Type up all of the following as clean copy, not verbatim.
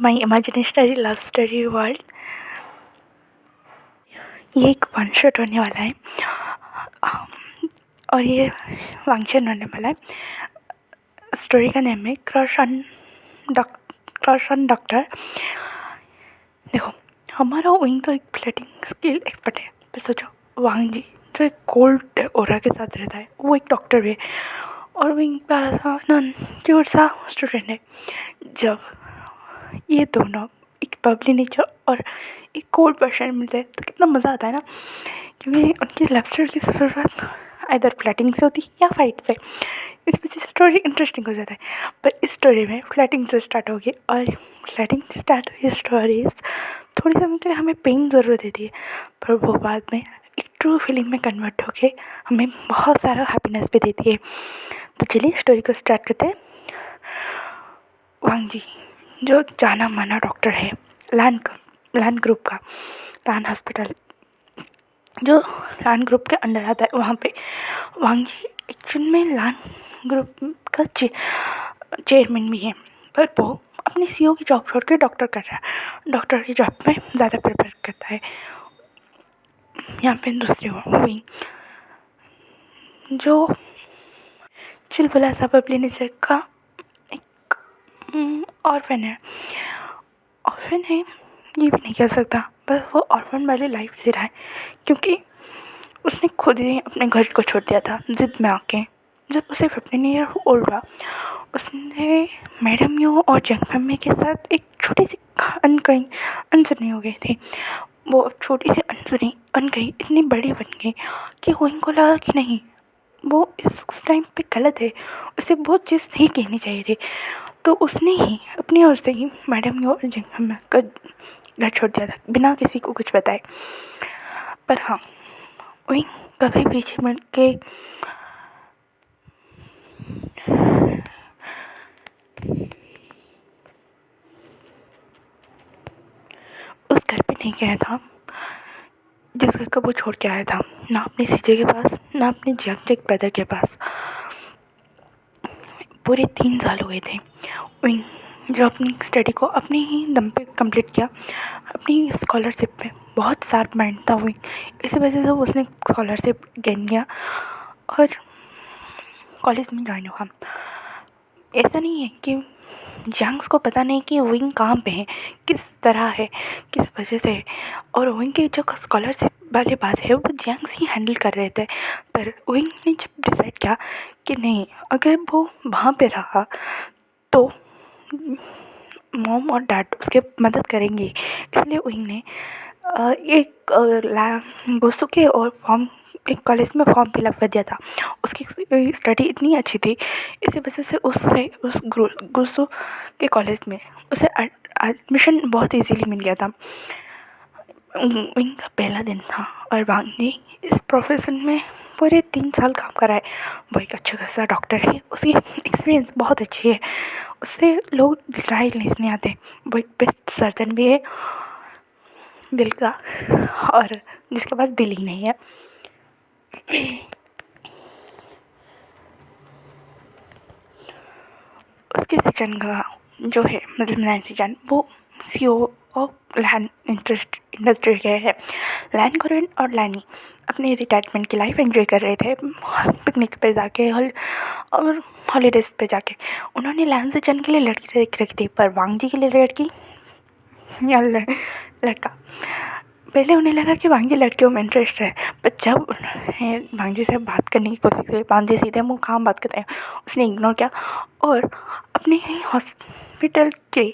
माई इमेजिनेशनरी love story world. ये एक one shot होने वाला है और ये फंक्शन होने वाला है। स्टोरी का नेम है क्रश ऑन डॉक्टर। देखो, हमारा विंग तो एक फ्लर्टिंग स्किल एक्सपर्ट है, पर सोचो वांग जी जो एक कोल्ड ओरा के साथ रहता है, वो एक डॉक्टर भी है और विंग प्यारा सा नॉन क्यूट सा स्टूडेंट है। जब ये दोनों एक बबली नेचर और एक कोल्ड पर्सन मिलते हैं तो कितना मज़ा आता है ना, क्योंकि उनकी लव स्टोरी की शुरुआत आइदर फ्लर्टिंग से होती है या फाइट से। इस वजह से स्टोरी इंटरेस्टिंग हो जाता है। पर इस स्टोरी में फ्लर्टिंग से स्टार्ट होगी और फ्लर्टिंग से स्टार्ट हुई स्टोरीज थोड़ी समय के लिए हमें पेन ज़रूर देती है, पर वो बाद में एक ट्रू फीलिंग में कन्वर्ट होके हमें बहुत सारा हैप्पीनेस भी देती है। तो चलिए स्टोरी को स्टार्ट करते हैं। वांग जी जो जाना माना डॉक्टर है लैन ग्रुप का, लैन हॉस्पिटल जो लैन ग्रुप के अंडर आता है, वहाँ पे वांग जी एक्चुअल में लैन ग्रुप का चेयरमैन भी है, पर वो अपनी सीईओ की जॉब छोड़ के डॉक्टर कर रहा है। डॉक्टर की जॉब में ज़्यादा प्रिपेयर करता है। यहाँ पे दूसरी हुई जो चुलबुला सा बबली नेचर का एक ऑर्फन है ये भी नहीं कह सकता, बस वो ऑर्फन वाली लाइफ जी रहा है, क्योंकि उसने खुद ही अपने घर को छोड़ दिया था जिद में आके। जब उसे 15 ईयर ओल्ड हुआ, उसने मैडम यू और जंग मम्मी के साथ एक छोटी सी अनसुनी हो गई थी। वो छोटी सी अनकही इतनी बड़ी बन गई कि वो इनको लगा कि नहीं, वो इस टाइम पे गलत है, उसे वो चीज़ नहीं कहनी चाहिए थी। तो उसने ही अपनी ओर से ही मैडम यू और जंग मम्मी का घर छोड़ दिया था बिना किसी को कुछ बताए। पर हाँ, वही कभी पीछे मुड़ के उस घर पे नहीं गया था जिस घर को वो छोड़ के आया था, ना अपने सीजे के पास, ना अपने यंग ब्रदर के पास। पूरे 3 साल हो गए थे विंग जो अपनी स्टडी को अपने ही दम पे कंप्लीट किया, अपनी स्कॉलरशिप पे। बहुत शार्प माइंड था विंग, इसी वजह से उसने स्कॉलरशिप गेन किया और कॉलेज में ज्वाइन हुआ। ऐसा नहीं है कि यंग्स को पता नहीं कि विंग कहाँ पे है, किस तरह है, किस वजह से है, और विंग की जो स्कॉलरशिप वाली बात है वो यंग्स ही हैंडल कर रहे थे। पर विंग ने जब डिसाइड किया कि नहीं, अगर वो वहाँ पे रहा तो मॉम और डैड उसके मदद करेंगे, इसलिए विंग ने एक गोसुके और फॉर्म एक कॉलेज में फॉर्म फिलअप कर दिया था। उसकी स्टडी इतनी अच्छी थी, इसी वजह से उस गुरसु के कॉलेज में उसे एडमिशन बहुत इजीली मिल गया था। विंग का पहला दिन था और वांग जी इस प्रोफेशन में पूरे 3 साल काम करा है। वो एक अच्छा खासा डॉक्टर है, उसकी एक्सपीरियंस बहुत अच्छी है, उससे लोग ट्रायल नहीं आते। वो एक बेस्ट सर्जन भी है दिल का, और जिसके पास दिल ही नहीं है। उसके सीजन का जो है मतलब 9 सीजन वो सीईओ ऑफ लैन इंडस्ट्री के है। लैन कोरेन और लैनी अपनी रिटायरमेंट की लाइफ एंजॉय कर रहे थे, पिकनिक पे जाके और हॉलीडेज पे जाके। उन्होंने लैन सीजन के लिए लड़की देख रखी थी, पर वांग जी के लिए लड़की या लड़का। पहले उन्हें लगा कि वांग जी लड़कियों में इंटरेस्ट है, पर जब उन्होंने वांग जी से बात करने की कोशिश की, वांग जी सीधे मुँह काम बात करते हैं, उसने इग्नोर किया और अपने ही हॉस्पिटल के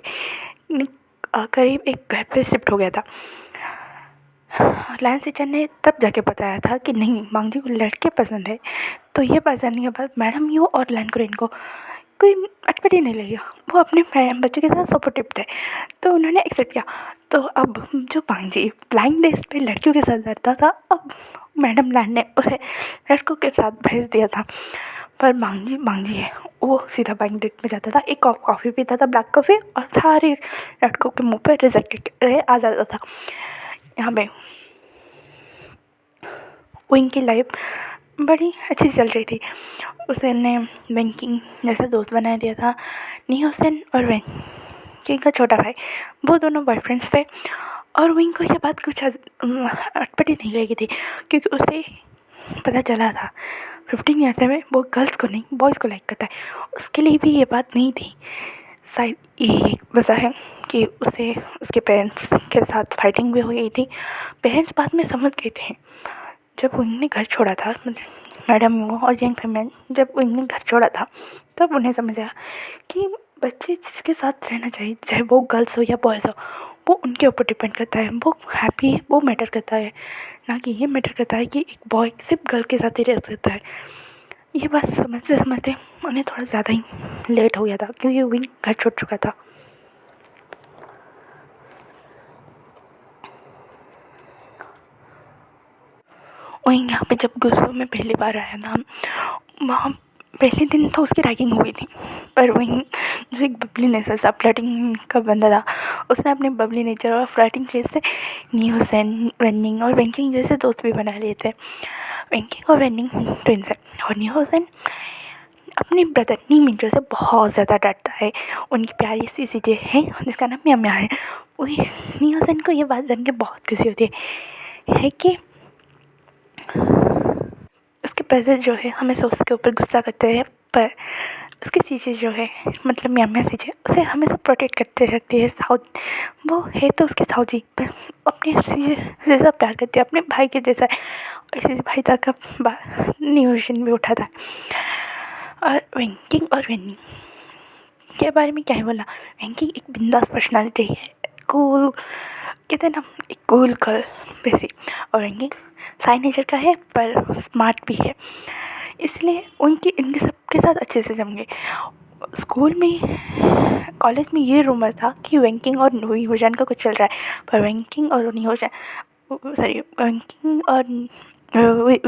करीब एक घर पे शिफ्ट हो गया था। लैन सीजन ने तब जाके बताया था कि नहीं, वांग जी को लड़के पसंद है। तो ये बात जानने के बाद मैडम यू और लैन कोरेन को कोई अटपटी नहीं लगी, वो अपने बच्चे के साथ सपोर्टिव थे, तो उन्होंने एक्सेप्ट किया। तो अब जो वांग जी ब्लाइंड डेट पे लड़कियों के साथ रहता था, अब मैडम लैन ने उसे लड़कों के साथ भेज दिया था। पर वांग जी है वो सीधा ब्लाइंड डेट में जाता था, एक कप कॉफ़ी पीता था, ब्लैक कॉफ़ी, और सारे लड़कों के मुंह पर रिजल्ट आ जाता था। यहाँ पे विंग की लाइफ बड़ी अच्छी चल रही थी। उसने बैंकिंग जैसा दोस्त बना दिया था नी हुसैन और विंग कि इनका छोटा भाई, वो दोनों बॉयफ्रेंड्स थे। और विंग को ये बात कुछ अटपटी नहीं लगी थी, क्योंकि उसे पता चला था 15 ईयर्स में वो गर्ल्स को नहीं बॉयज़ को लाइक करता है। उसके लिए भी ये बात नहीं थी। शायद यही वजह है कि उसे उसके पेरेंट्स के साथ फाइटिंग भी हुई थी। पेरेंट्स बाद में समझ गए थे जब विंग ने घर छोड़ा था, मैडम वो और यंग फीमेल जब विंग ने घर छोड़ा था, तब उन्हें समझ आया कि बच्चे जिसके साथ रहना चाहिए, चाहे वो गर्ल्स हो या बॉयज़ हो, वो उनके ऊपर डिपेंड करता है। वो हैप्पी है वो मैटर करता है, ना कि ये मैटर करता है कि एक बॉय सिर्फ गर्ल के साथ ही रह सकता है। ये बात समझते समझते उन्हें थोड़ा ज़्यादा ही लेट हो गया था, क्योंकि विंग घर छोड़ चुका था। विंग यहाँ पे जब गुस्सों में पहली बार आया था, वहाँ पहले दिन तो उसकी रैगिंग हुई थी, पर विंग जो एक बबली नेचर सा फ्लर्टिंग का बंदा था, उसने अपने बबली नेचर और फ्लर्टिंग फेस से न्यूसेन, वेनिंग और वेंकिंग जैसे दोस्त भी बना लिए थे। वेंकिंग और वेनिंग ट्विंस है, और न्यूसेन अपने ब्रदर नी मिंजो से बहुत ज़्यादा डरता है। उनकी प्यारी सी चीज़ें हैं जिसका नाम म्या म्या है। वही न्यूसेन को ये बात जान के बहुत खुशी होती है कि उसके ब्रदर जो है हमेशा उसके ऊपर गुस्सा करते हैं, पर उसकी चीज़ें जो है मतलब म्या म्या चीज़ें उसे हमेशा प्रोटेक्ट करते रहती है। साउथ वो है तो उसके साउजी, पर अपने जैसा प्यार करती है, अपने भाई के जैसा। इसी भाई तक का न्यूजन भी उठा था। और वेंकिंग और वेनिंग के बारे में क्या ही बोला। वेंकिंग एक बिंदास पर्सनालिटी है, कूल कहते हैं ना, एक कूल गर्ल वैसी। और वेंकिंग साई नेचर का है पर स्मार्ट भी है, इसलिए इनके सबके साथ अच्छे से जम गए। स्कूल में कॉलेज में ये रूमर था कि वेंकिंग और न्यूजन का कुछ चल रहा है, पर वेंकिंग और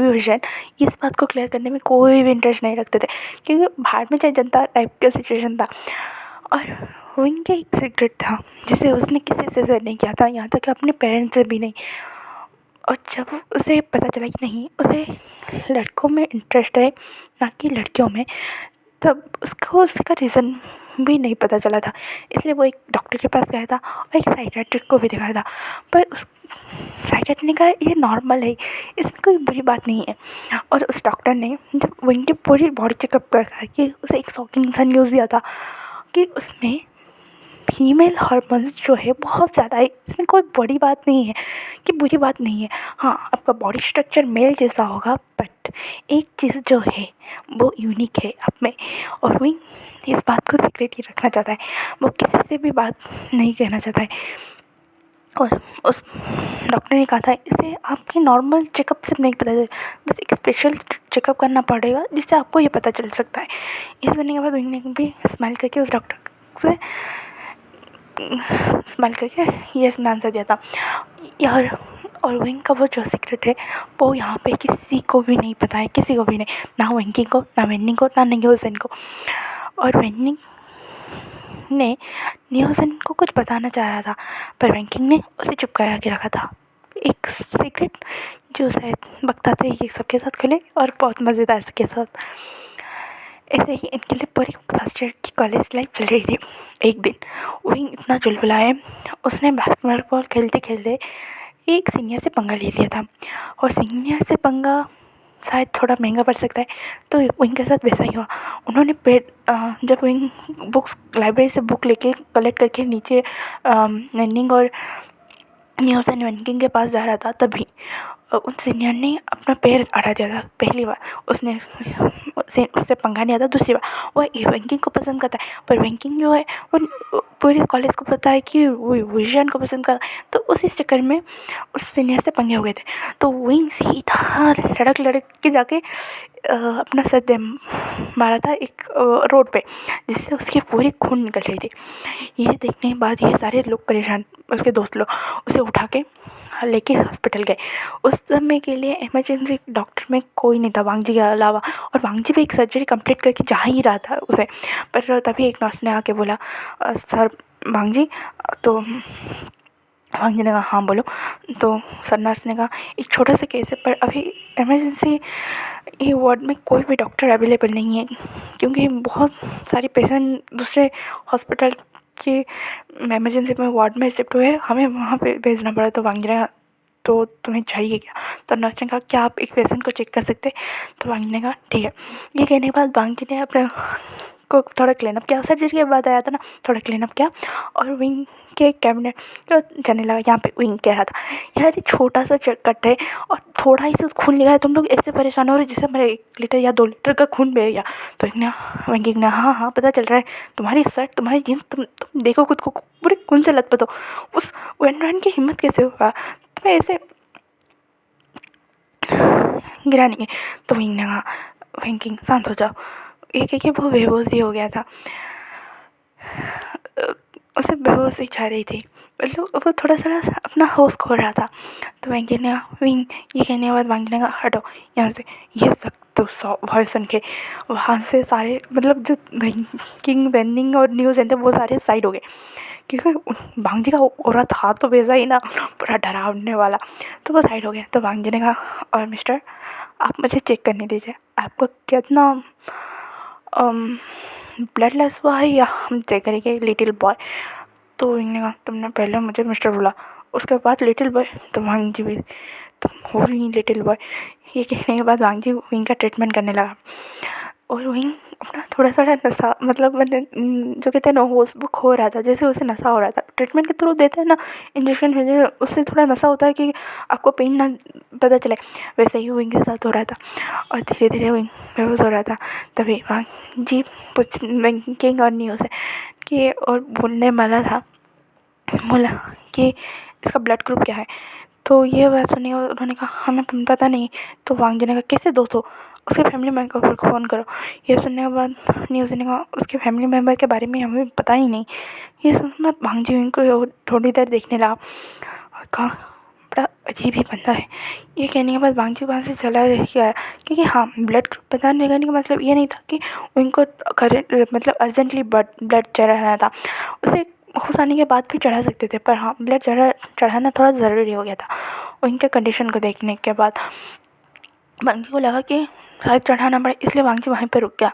विजन इस बात को क्लियर करने में कोई भी इंटरेस्ट नहीं रखते थे, क्योंकि बाहर में चाहे जनता टाइप का सिचुएशन था। और विंग का एक सीक्रेट था जिसे उसने किसी से शेयर नहीं किया था, यहाँ तक कि अपने पेरेंट्स से भी नहीं। और जब उसे पता चला कि नहीं उसे लड़कों में इंटरेस्ट है ना कि लड़कियों में, तब उसको उसका रीज़न भी नहीं पता चला था। इसलिए वो एक डॉक्टर के पास गया था और एक साइकियाट्रिस्ट को भी दिखाया था, पर उस साइकियाट्रिस्ट ने कहा ये नॉर्मल है, इसमें कोई बुरी बात नहीं है। और उस डॉक्टर ने जब विंग की पूरी बॉडी चेकअप करके उसे एक शॉकिंग सा न्यूज़ दिया था कि उसमें फीमेल हार्मोन्स जो है बहुत ज़्यादा है। इसमें कोई बड़ी बात नहीं है कि बुरी बात नहीं है। हाँ, आपका बॉडी स्ट्रक्चर मेल जैसा होगा, बट एक चीज़ जो है वो यूनिक है आप में। और विंग इस बात को सीक्रेट ही रखना चाहता है, वो किसी से भी बात नहीं कहना चाहता है। और उस डॉक्टर ने कहा था इसे आपके नॉर्मल चेकअप से नहीं पता चले, बस एक स्पेशल चेकअप करना पड़ेगा जिससे आपको ये पता चल सकता है। ये सुनने के बाद विंग ने भी स्माइल करके उस डॉक्टर से स्माइल करके यस में आंसर दिया था। यार, और विंग का वो जो सीक्रेट है वो यहाँ पे किसी को भी नहीं पता है, किसी को भी नहीं, ना विंकिंग को, ना वेनिंग को, ना न्यूजन को। और वेनिंग ने न्यूजन को कुछ बताना चाहा था, पर वेंकिंग ने उसे चुप करा के रखा था। एक सीक्रेट जो शायद वक्त आते ही सबके साथ खुले और बहुत मज़ेदार के साथ। ऐसे ही इनके लिए पूरी फर्स्ट ईयर की कॉलेज लाइफ चल रही थी। एक दिन विंग इतना चुलबुला है, उसने बास्केटबॉल खेलते खेलते एक सीनियर से पंगा ले लिया था। और सीनियर से पंगा शायद थोड़ा महंगा पड़ सकता है, तो विंग के साथ वैसा ही हुआ। उन्होंने जब विंग बुक्स लाइब्रेरी से बुक लेके कलेक्ट करके नीचे रनिंग और न्यूजन वेंकिंग के पास जा रहा था, तभी उन सीनियर ने अपना पैर अड़ा दिया था। पहली बार उसने उससे पंगा नहीं आता, दूसरी बार वो वेंकिंग को पसंद करता है, पर वेंकिंग जो है वो पूरे कॉलेज को पता है कि वो विजन को पसंद करता है। तो उसी चक्कर में उस सीनियर से पंगे हो गए थे। तो विंग सीधा लड़क के जाके अपना सर दे मारा था एक रोड पे, जिससे उसकी पूरी खून निकल रही थी। ये देखने के बाद ये सारे लोग परेशान, उसके दोस्त लोग उसे उठा के लेके हॉस्पिटल गए। उस समय के लिए इमरजेंसी डॉक्टर में कोई नहीं था वांगजी के अलावा, और वांगजी भी एक सर्जरी कंप्लीट करके जा ही रहा था उसे। पर तभी एक नर्स ने आके बोला सर वांगजी, तो वांगजी ने कहा हाँ बोलो। तो सर नर्स ने कहा एक छोटा सा केस है, पर अभी इमरजेंसी ये वार्ड में कोई भी डॉक्टर अवेलेबल नहीं है, क्योंकि बहुत सारे पेशेंट दूसरे हॉस्पिटल कि इमरजेंसी में वार्ड में शिफ्ट हुए, हमें वहाँ पे भेजना पड़ा। तो वांगी ने कहा तो तुम्हें चाहिए क्या? तो नर्स ने कहा क्या आप एक पेशेंट को चेक कर सकते? तो वांगी ने कहा ठीक है। ये कहने के बाद वांगी ने अपने को थोड़ा क्लीन अप किया, सर जिसके बाद आया था ना, थोड़ा क्लीन अप किया और विंग के कैबिनेट तो जाने लगा। यहाँ पे विंग कह रहा था यार ये छोटा सा कट है और थोड़ा ही से खून लगा है, तुम लोग ऐसे परेशान हो रहे जैसे मेरा 1 लीटर या 2 लीटर का खून बह गया। तो विंग ने हाँ हाँ पता चल रहा है, तुम्हारी शर्ट तुम्हारी जीन्स तुम देखो खुद को पूरे खून से लथपथ हो। उस वेंड्रान की हिम्मत कैसे हुआ तुम्हें ऐसे गिरा नहीं है? तो विंग ने कहा विंकिंग शांत हो जाओ, ये कह के वो बेहोश ही हो गया था, उसे बेहोशी छा रही थी, मतलब वो थोड़ा सा अपना होश खो रहा था। तो वेंकी ने कहा विंग, ये कहने के बाद वांगी ने कहा हटो यहाँ से। ये सब तो वॉइस सुन के वहाँ से सारे मतलब जो किंग बेनिंग और न्यूज़ थे वो सारे साइड हो गए, क्योंकि वांगी का औरा था तो वैसा ही ना, पूरा डरावने वाला। तो वो साइड हो गया। तो वांगी ने कहा और मिस्टर आप मुझे चेक करने दीजिए, आपको कितना ब्लड लॉस हुआ है या हम चेक करेंगे लिटिल बॉय? तो इन्होंने कहा तुमने पहले मुझे मिस्टर बोला, उसके बाद लिटिल बॉय, तो वांगी भी तुम हो ही लिटिल बॉय। ये कहने के बाद वांगी विंग का ट्रीटमेंट करने लगा और विंग अपना थोड़ा सा नशा मतलब मैंने जो कहते हैं ना होश वो खो रहा था, जैसे उसे नशा हो रहा था। ट्रीटमेंट के थ्रू देते हैं ना इंजेक्शन, उससे थोड़ा नशा होता है कि आपको पेन ना पता चले, वैसे ही विंग के साथ हो रहा था और धीरे धीरे विंग बेहोश हो रहा था। तभी वांगी किंग और न्यू से कि और बोलने वाला था, बोला कि इसका ब्लड ग्रुप क्या है? तो ये बात सुनी और उन्होंने कहा हमें पता नहीं। तो वांगी ने कहा कैसे 200, उसके फैमिली मेम्बर को फ़ोन करो। ये सुनने के बाद न्यूज़ ने कहा उसके फैमिली मेम्बर के बारे में हमें पता ही नहीं। ये सुनकर वांगी को थोड़ी देर देखने लगा और कहा बड़ा अजीब ही बंदा है। ये कहने के बाद वांगी वहाँ से चला गया, क्योंकि हाँ ब्लड ग्रुप पता लगाने का मतलब ये नहीं था कि उनको मतलब अर्जेंटली ब्लड चढ़ाना था, उसे होश आने के बाद भी चढ़ा सकते थे, पर हाँ ब्लड चढ़ाना थोड़ा ज़रूरी हो गया था। उनके कंडीशन को देखने के बाद वांगी को लगा कि शायद चढ़ाना पड़े, इसलिए वांगी वहीं पर रुक गया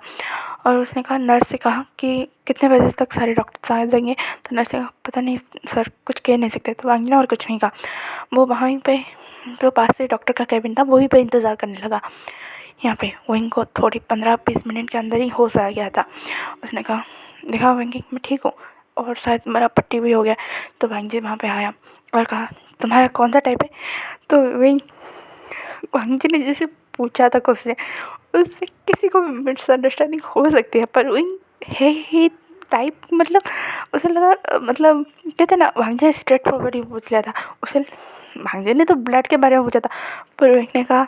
और उसने कहा नर्स से कहा कि कितने बजे तक सारे डॉक्टर आ जाएंगे? तो नर्स ने कहा पता नहीं सर, कुछ कह नहीं सकते। तो वांगी ने और कुछ नहीं कहा, वो वहीं पे जो पास से डॉक्टर का कैबिन था वहीं पे इंतज़ार करने लगा। यहाँ पे विंग को थोड़ी 15-20 मिनट के अंदर ही होश आ गया था। उसने कहा देखा विंगी मैं ठीक हूँ और शायद मेरा पट्टी भी हो गया। तो वांगी वहाँ पे आया और कहा तुम्हारा कौन सा टाइप है? तो वांगी ने जैसे पूछा था क्वेश्चन, उससे किसी को भी मिसअंडरस्टैंडिंग हो सकती है, पर विंग है ही टाइप, मतलब उसे लगा मतलब कहते ना वांगी स्ट्रेट फॉरवर्ड ही पूछ लिया था उसे। वांगी ने तो ब्लड के बारे में पूछा था, पर विंग ने कहा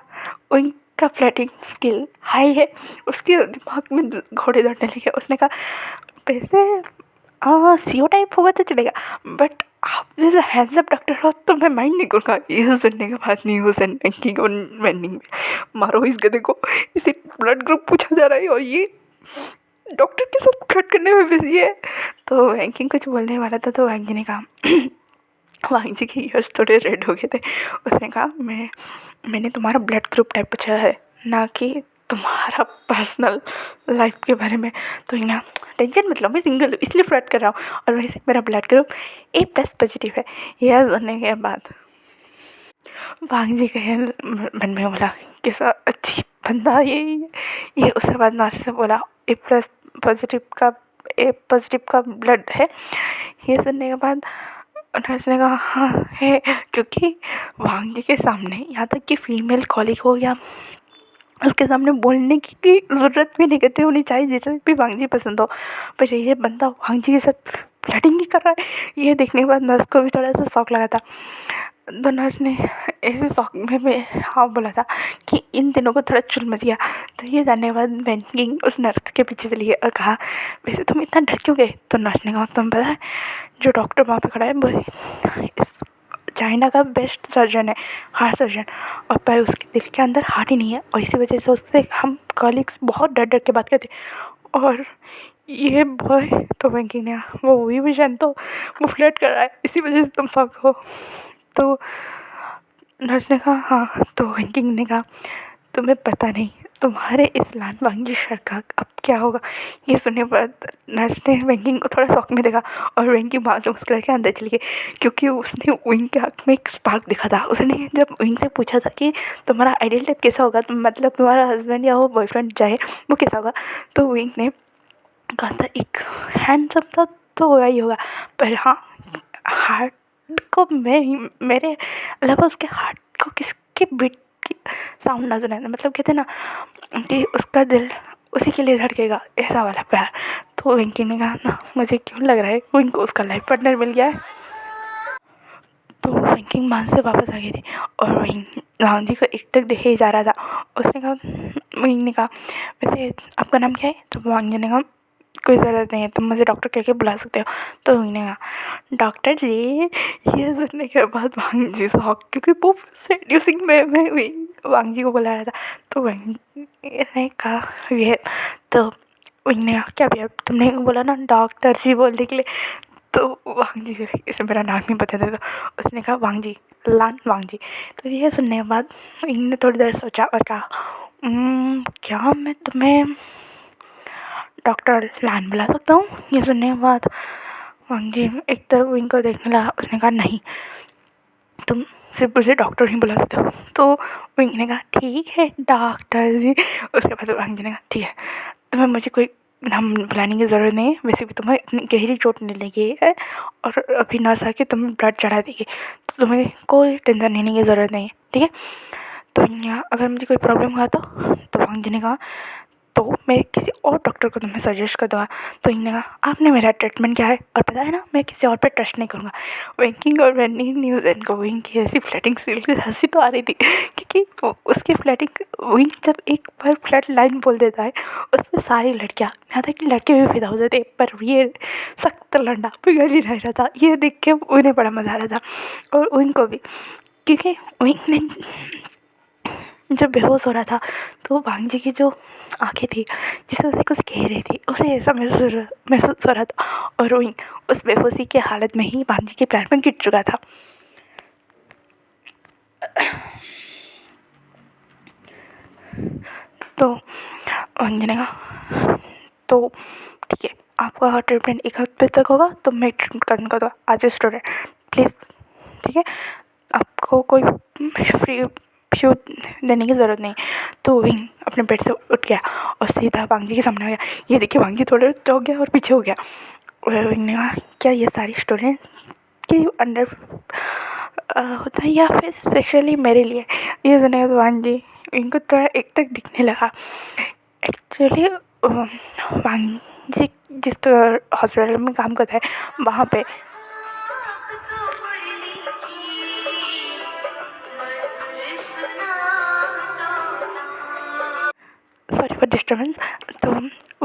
विंग का फ्लैटिंग स्किल हाई है, उसके दिमाग में घोड़े दौड़ने लगे। उसने कहा वैसे सीओ टाइप होगा तो चलेगा, बट आप जैसे हैंडसम डॉक्टर हो तो मैं माइंड नहीं करूँगा। ये सुनने के बाद नहीं हो बैंकिंग और वेंडिंग में मारो इस गधे को, इसे ब्लड ग्रुप पूछा जा रहा है और ये डॉक्टर के साथ फ्लर्ट करने में बिजी है। तो बैंकिंग कुछ बोलने वाला था तो वांगी ने कहा वांगी के ईयर्स थोड़े रेड हो गए थे। उसने कहा मैंने तुम्हारा ब्लड ग्रुप टाइप पूछा है, ना कि तुम्हारा पर्सनल लाइफ के बारे में। तो ना टेंशन मतलब मैं सिंगल हूँ इसलिए फ्लर्ट कर रहा हूँ, और वैसे मेरा ब्लड ग्रुप A+ पॉजिटिव है। यह सुनने के बाद वांगी के मन में बोला कैसा अच्छी बंदा ये उसके बाद नर्स से बोला A+ पॉजिटिव का ब्लड है। ये सुनने के बाद नर्स ने कहा हाँ है, क्योंकि वांगी के सामने यहाँ तक कि फीमेल कॉलीग हो गया उसके सामने बोलने की ज़रूरत भी नहीं करती होनी चाहिए जिसे भी वांगी पसंद हो, पर ये बंदा वांगी के साथ फ्लर्टिंग ही कर रहा है। ये देखने के बाद नर्स को भी थोड़ा सा शौक लगा था। तो नर्स ने ऐसे शौक में हाँ बोला था कि इन दिनों को थोड़ा चुल मच गया। तो ये जानने के बाद बैंकिंग उस नर्स के पीछे चली गई और कहा वैसे तुम इतना डर क्यों गए? तो नर्स ने कहा तुम्हें पता है जो डॉक्टर वहाँ पे खड़ा है वो इस चाइना का बेस्ट सर्जन है, हार्ट सर्जन, और पर उसके दिल के अंदर हार्ट ही नहीं है, और इसी वजह से उससे हम कॉलीग्स बहुत डर डर के बात करते। और ये बॉय तो बैंकिंग ने वो वही विजन तो वो फ्लर्ट कर रहा है, इसी वजह से तुम सब हो। तो नर्स ने कहा हाँ। तो बैंकिंग ने कहा तुम्हें पता नहीं तुम्हारे इस लान वांगी शर का अब क्या होगा। ये सुनने के बाद नर्स ने वेंकिंग को थोड़ा शौक में देखा और वेंकिंग वहाँ से मुस्कुरा के अंदर चली गई, क्योंकि उसने विंग के आँख में एक स्पार्क दिखा था। उसने जब विंग से पूछा था कि तुम्हारा आइडियल टाइप कैसा होगा, मतलब तुम्हारा हस्बैंड या वो बॉयफ्रेंड चाहे वो कैसा होगा, तो विंग ने कहा था एक हैंडसम था तो होगा ही होगा, पर हाँ हार्ट को मेरे अलावा उसके हार्ट को किसके बीट की साउंड ना सुनाए, मतलब कहते ना कि उसका दिल उसी के लिए धड़केगा, ऐसा वाला प्यार। तो वेंकी ने कहा ना मुझे क्यों लग रहा है वो इनको उसका लाइफ पार्टनर मिल गया है। तो वेंकिंग वहाँ से वापस आ गई थी और वहीं राम जी को एकटक देखे ही जा रहा था। उसने कहा, वहीं ने कहा वैसे आपका नाम क्या है, तो वांग जी ने कहा कोई ज़रूरत नहीं है, तुम मुझे डॉक्टर कह के बुला सकते हो। तो वहीं ने कहा डॉक्टर जी। ये सुनने के बाद वांग जी शॉक, क्योंकि वो सेड्यूसिंग में हुई वांग जी को बुला रहा था। तो वहीं ने कहा ये, तो वहीं ने कहा क्या भैया तुमने बोला ना डॉक्टर जी बोलने के लिए, तो वांग जी इसे मेरा नाम ही बता देता। उसने कहा वांग जी, लान वांग जी। तो ये सुनने के बाद इनने थोड़ी देर सोचा और कहा क्या मैं तुम्हें डॉक्टर लान बुला सकता हूँ। ये सुनने के बाद वांग जी एक तरफ विंग को देखने लगा। उसने कहा नहीं, तुम सिर्फ मुझे डॉक्टर ही बुला सकते हो। तो विंग ने कहा ठीक है डॉक्टर जी। उसके बाद वांग जी ने कहा ठीक है, तुम्हें मुझे कोई नाम बुलाने की ज़रूरत नहीं है, वैसे भी तुम्हें इतनी गहरी चोट नहीं लगी है और अभी नर्स आके तुम्हें ब्लड चढ़ा देगी, तो तुम्हें कोई टेंशन लेने की ज़रूरत नहीं है, ठीक है। तो यहाँ अगर मुझे कोई प्रॉब्लम हुआ तो वांग जी ने कहा तो मैं किसी और डॉक्टर को तुम्हें सजेस्ट कर दूँगा। तो इन्होंने कहा आपने मेरा ट्रीटमेंट क्या है और पता है ना मैं किसी और पे ट्रस्ट नहीं करूँगा। वेंकिंग और वेंनी न्यूज़ एंड को विंग की ऐसी फ्लैटिंग सील की हंसी तो आ रही थी, क्योंकि उसकी फ्लैटिंग विंग जब एक बार फ्लैट लाइन बोल देता है उसमें सारी लड़कियाँ, यहाँ तक कि लड़के भी फिदा हो जाते, पर ये सख्त लंडा पिघल ही नहीं रहा था। ये देख के उन्हें बड़ा मज़ा आ रहा था और उनको भी, क्योंकि विंग ने जब बेहोश हो रहा था तो वांग जी की जो आंखें थी जिसमें उसे कुछ कह रही थी, उसे ऐसा महसूस हो रहा था और वहीं उस बेहोशी की हालत में ही वांग जी के प्यार में गिर चुका था। तो वांग जी ने कहा तो ठीक है, आपका ट्रीटमेंट एक हफ्ते तक होगा तो मैं ट्रीटमेंट करने का, तो आज स्टूडेंट प्लीज़, ठीक है, आपको कोई फ्री फ्यू देने की ज़रूरत नहीं। तो विंग अपने बेड से उठ गया और सीधा वांग जी के सामने आ गया। ये देखिए वांग जी थोड़े चौंक गया और पीछे हो गया। और विंग ने कहा क्या ये सारी स्टूडेंट के अंडर होता है या फिर स्पेशली मेरे लिए। ये सुने तो वांग जी विंग को थोड़ा एक तक दिखने लगा। एक्चुअली वांग जी जिस हॉस्पिटल में काम करता है वहाँ पे सॉरी फॉर डिस्टर्बेंस। तो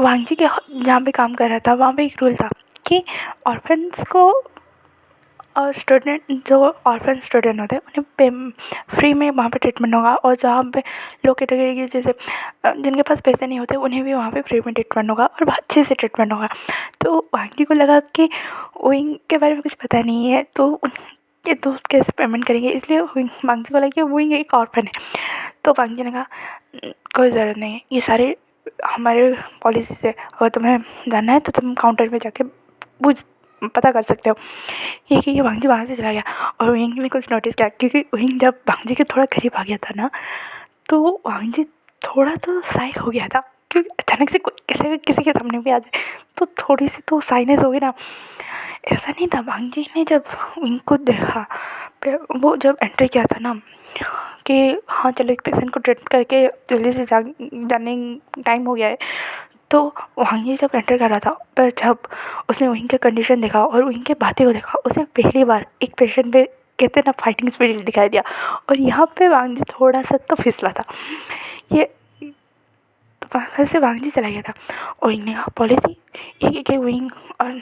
वांग जी के जहाँ पे काम कर रहा था वहाँ पे एक रूल था कि ऑर्फन्स को और स्टूडेंट जो ऑर्फन स्टूडेंट होते हैं उन्हें फ्री में वहाँ पे ट्रीटमेंट होगा, और जहाँ पे लो कैटेगरी के जैसे जिनके पास पैसे नहीं होते उन्हें भी वहाँ पे फ्री में ट्रीटमेंट होगा और अच्छे से ट्रीटमेंट होगा। तो वांग जी को लगा कि विंग के बारे में कुछ पता नहीं है तो उनके दोस्त कैसे पेमेंट करेंगे, इसलिए वांग जी को लगा कि विंग एक ऑर्फन है। तो वांग जी ने कहा कोई ज़रूरत नहीं है, ये सारे हमारे पॉलिसी से, अगर तुम्हें जानना है तो तुम काउंटर में जाके पूछ पता कर सकते हो। ये कि वांग जी वहाँ से चला गया और विंग ने कुछ नोटिस किया, क्योंकि विंग जब वांग जी के थोड़ा करीब आ गया था ना तो वांग जी थोड़ा तो साई हो गया था, क्योंकि अचानक से किसी के सामने भी आ जाए तो थोड़ी सी तो साइनेस होगी ना। ऐसा नहीं था, वांग जी ने जब विंग को देखा, वो जब एंटर किया था ना कि हाँ चलो एक पेशेंट को ट्रीट करके जल्दी से जाने टाइम हो गया है, तो वांग जी जब एंटर कर रहा था पर जब उसने विंग का कंडीशन देखा और विंग के बातें को देखा, उसे पहली बार एक पेशेंट पे कहते ना फाइटिंग स्पिरिट दिखाई दिया। और यहाँ पे वांग जी थोड़ा सा तो फिसला था। ये तो वहाँ से वांग जी चला गया था और विंग ने कहा पॉलिसी एक विंग और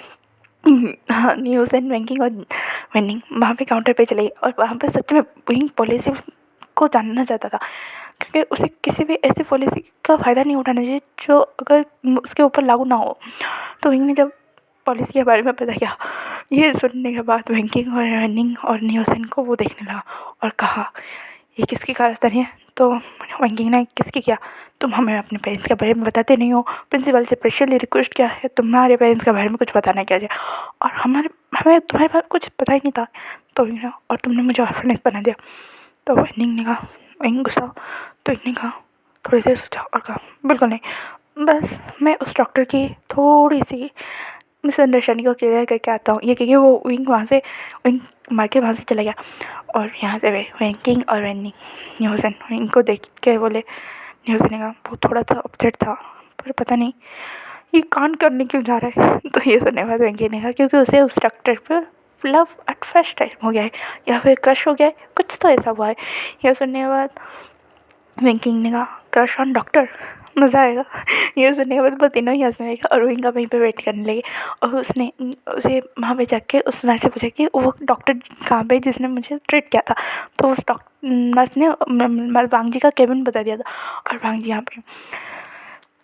हाँ न्यूज़ एंड बैंकिंग और वेंडिंग वहाँ पे काउंटर पे चले गई और वहाँ पे सच में विंग पॉलिसी को जानना चाहता था, क्योंकि उसे किसी भी ऐसी पॉलिसी का फ़ायदा नहीं उठाना चाहिए जो अगर उसके ऊपर लागू ना हो। तो विंग ने जब पॉलिसी के बारे में पता किया, ये सुनने के बाद बैंकिंग और रनिंग और न्यूज़ को वो देखने लगा और कहा ये किसकी कारस्तानी है? तो वैंकिंग ने किसकी किया? तुम हमें अपने पेरेंट्स के बारे में बताते नहीं हो, प्रिंसिपल से स्पेशली रिक्वेस्ट किया है तुम्हारे पेरेंट्स के बारे में कुछ बताना क्या जाए, और हमें तुम्हारे बारे में कुछ पता ही नहीं था, तो और तुमने मुझे ऑर्फनेज बना दिया। तो वैंकिंग ने कहा, वैंकिंग गुस्सा, तो इन्होंने कहा, थोड़ी देर सोचा और कहा, बिल्कुल नहीं, बस मैं उस डॉक्टर की थोड़ी सी मिसअंडरस्टैंडिंग को क्लियर करके आता हूँ। ये क्योंकि वो विंग वहाँ से विंग मार के वहाँ से चला गया, और यहाँ से वे वैंकिंग और वैनी न्यूज़न विंग को देख के बोले, न्यूज़न ने कहा वो थोड़ा सा अपसेट था, पर पता नहीं ये कान करने क्यों जा रहा है। तो ये सुनने के बाद वैंकी ने कहा क्योंकि उसे उस डॉक्टर पर लव एट फर्स्ट टाइम हो गया है, या फिर क्रश हो गया है, कुछ तो ऐसा हुआ है। यह सुनने के बाद वैंकिंग ने कहा, क्रश ऑन डॉक्टर, मज़ा आएगा। ये सुनने के बाद वो तीनों ही हंसने लगे और विंग का वहीं पे वेट करने लगे, और उसने उसे वहाँ पे जाके उस नर्स से पूछा कि वो डॉक्टर कहाँ पे जिसने मुझे ट्रीट किया था। तो उस नर्स ने वांग जी का केबिन बता दिया था, और वांग जी यहाँ पे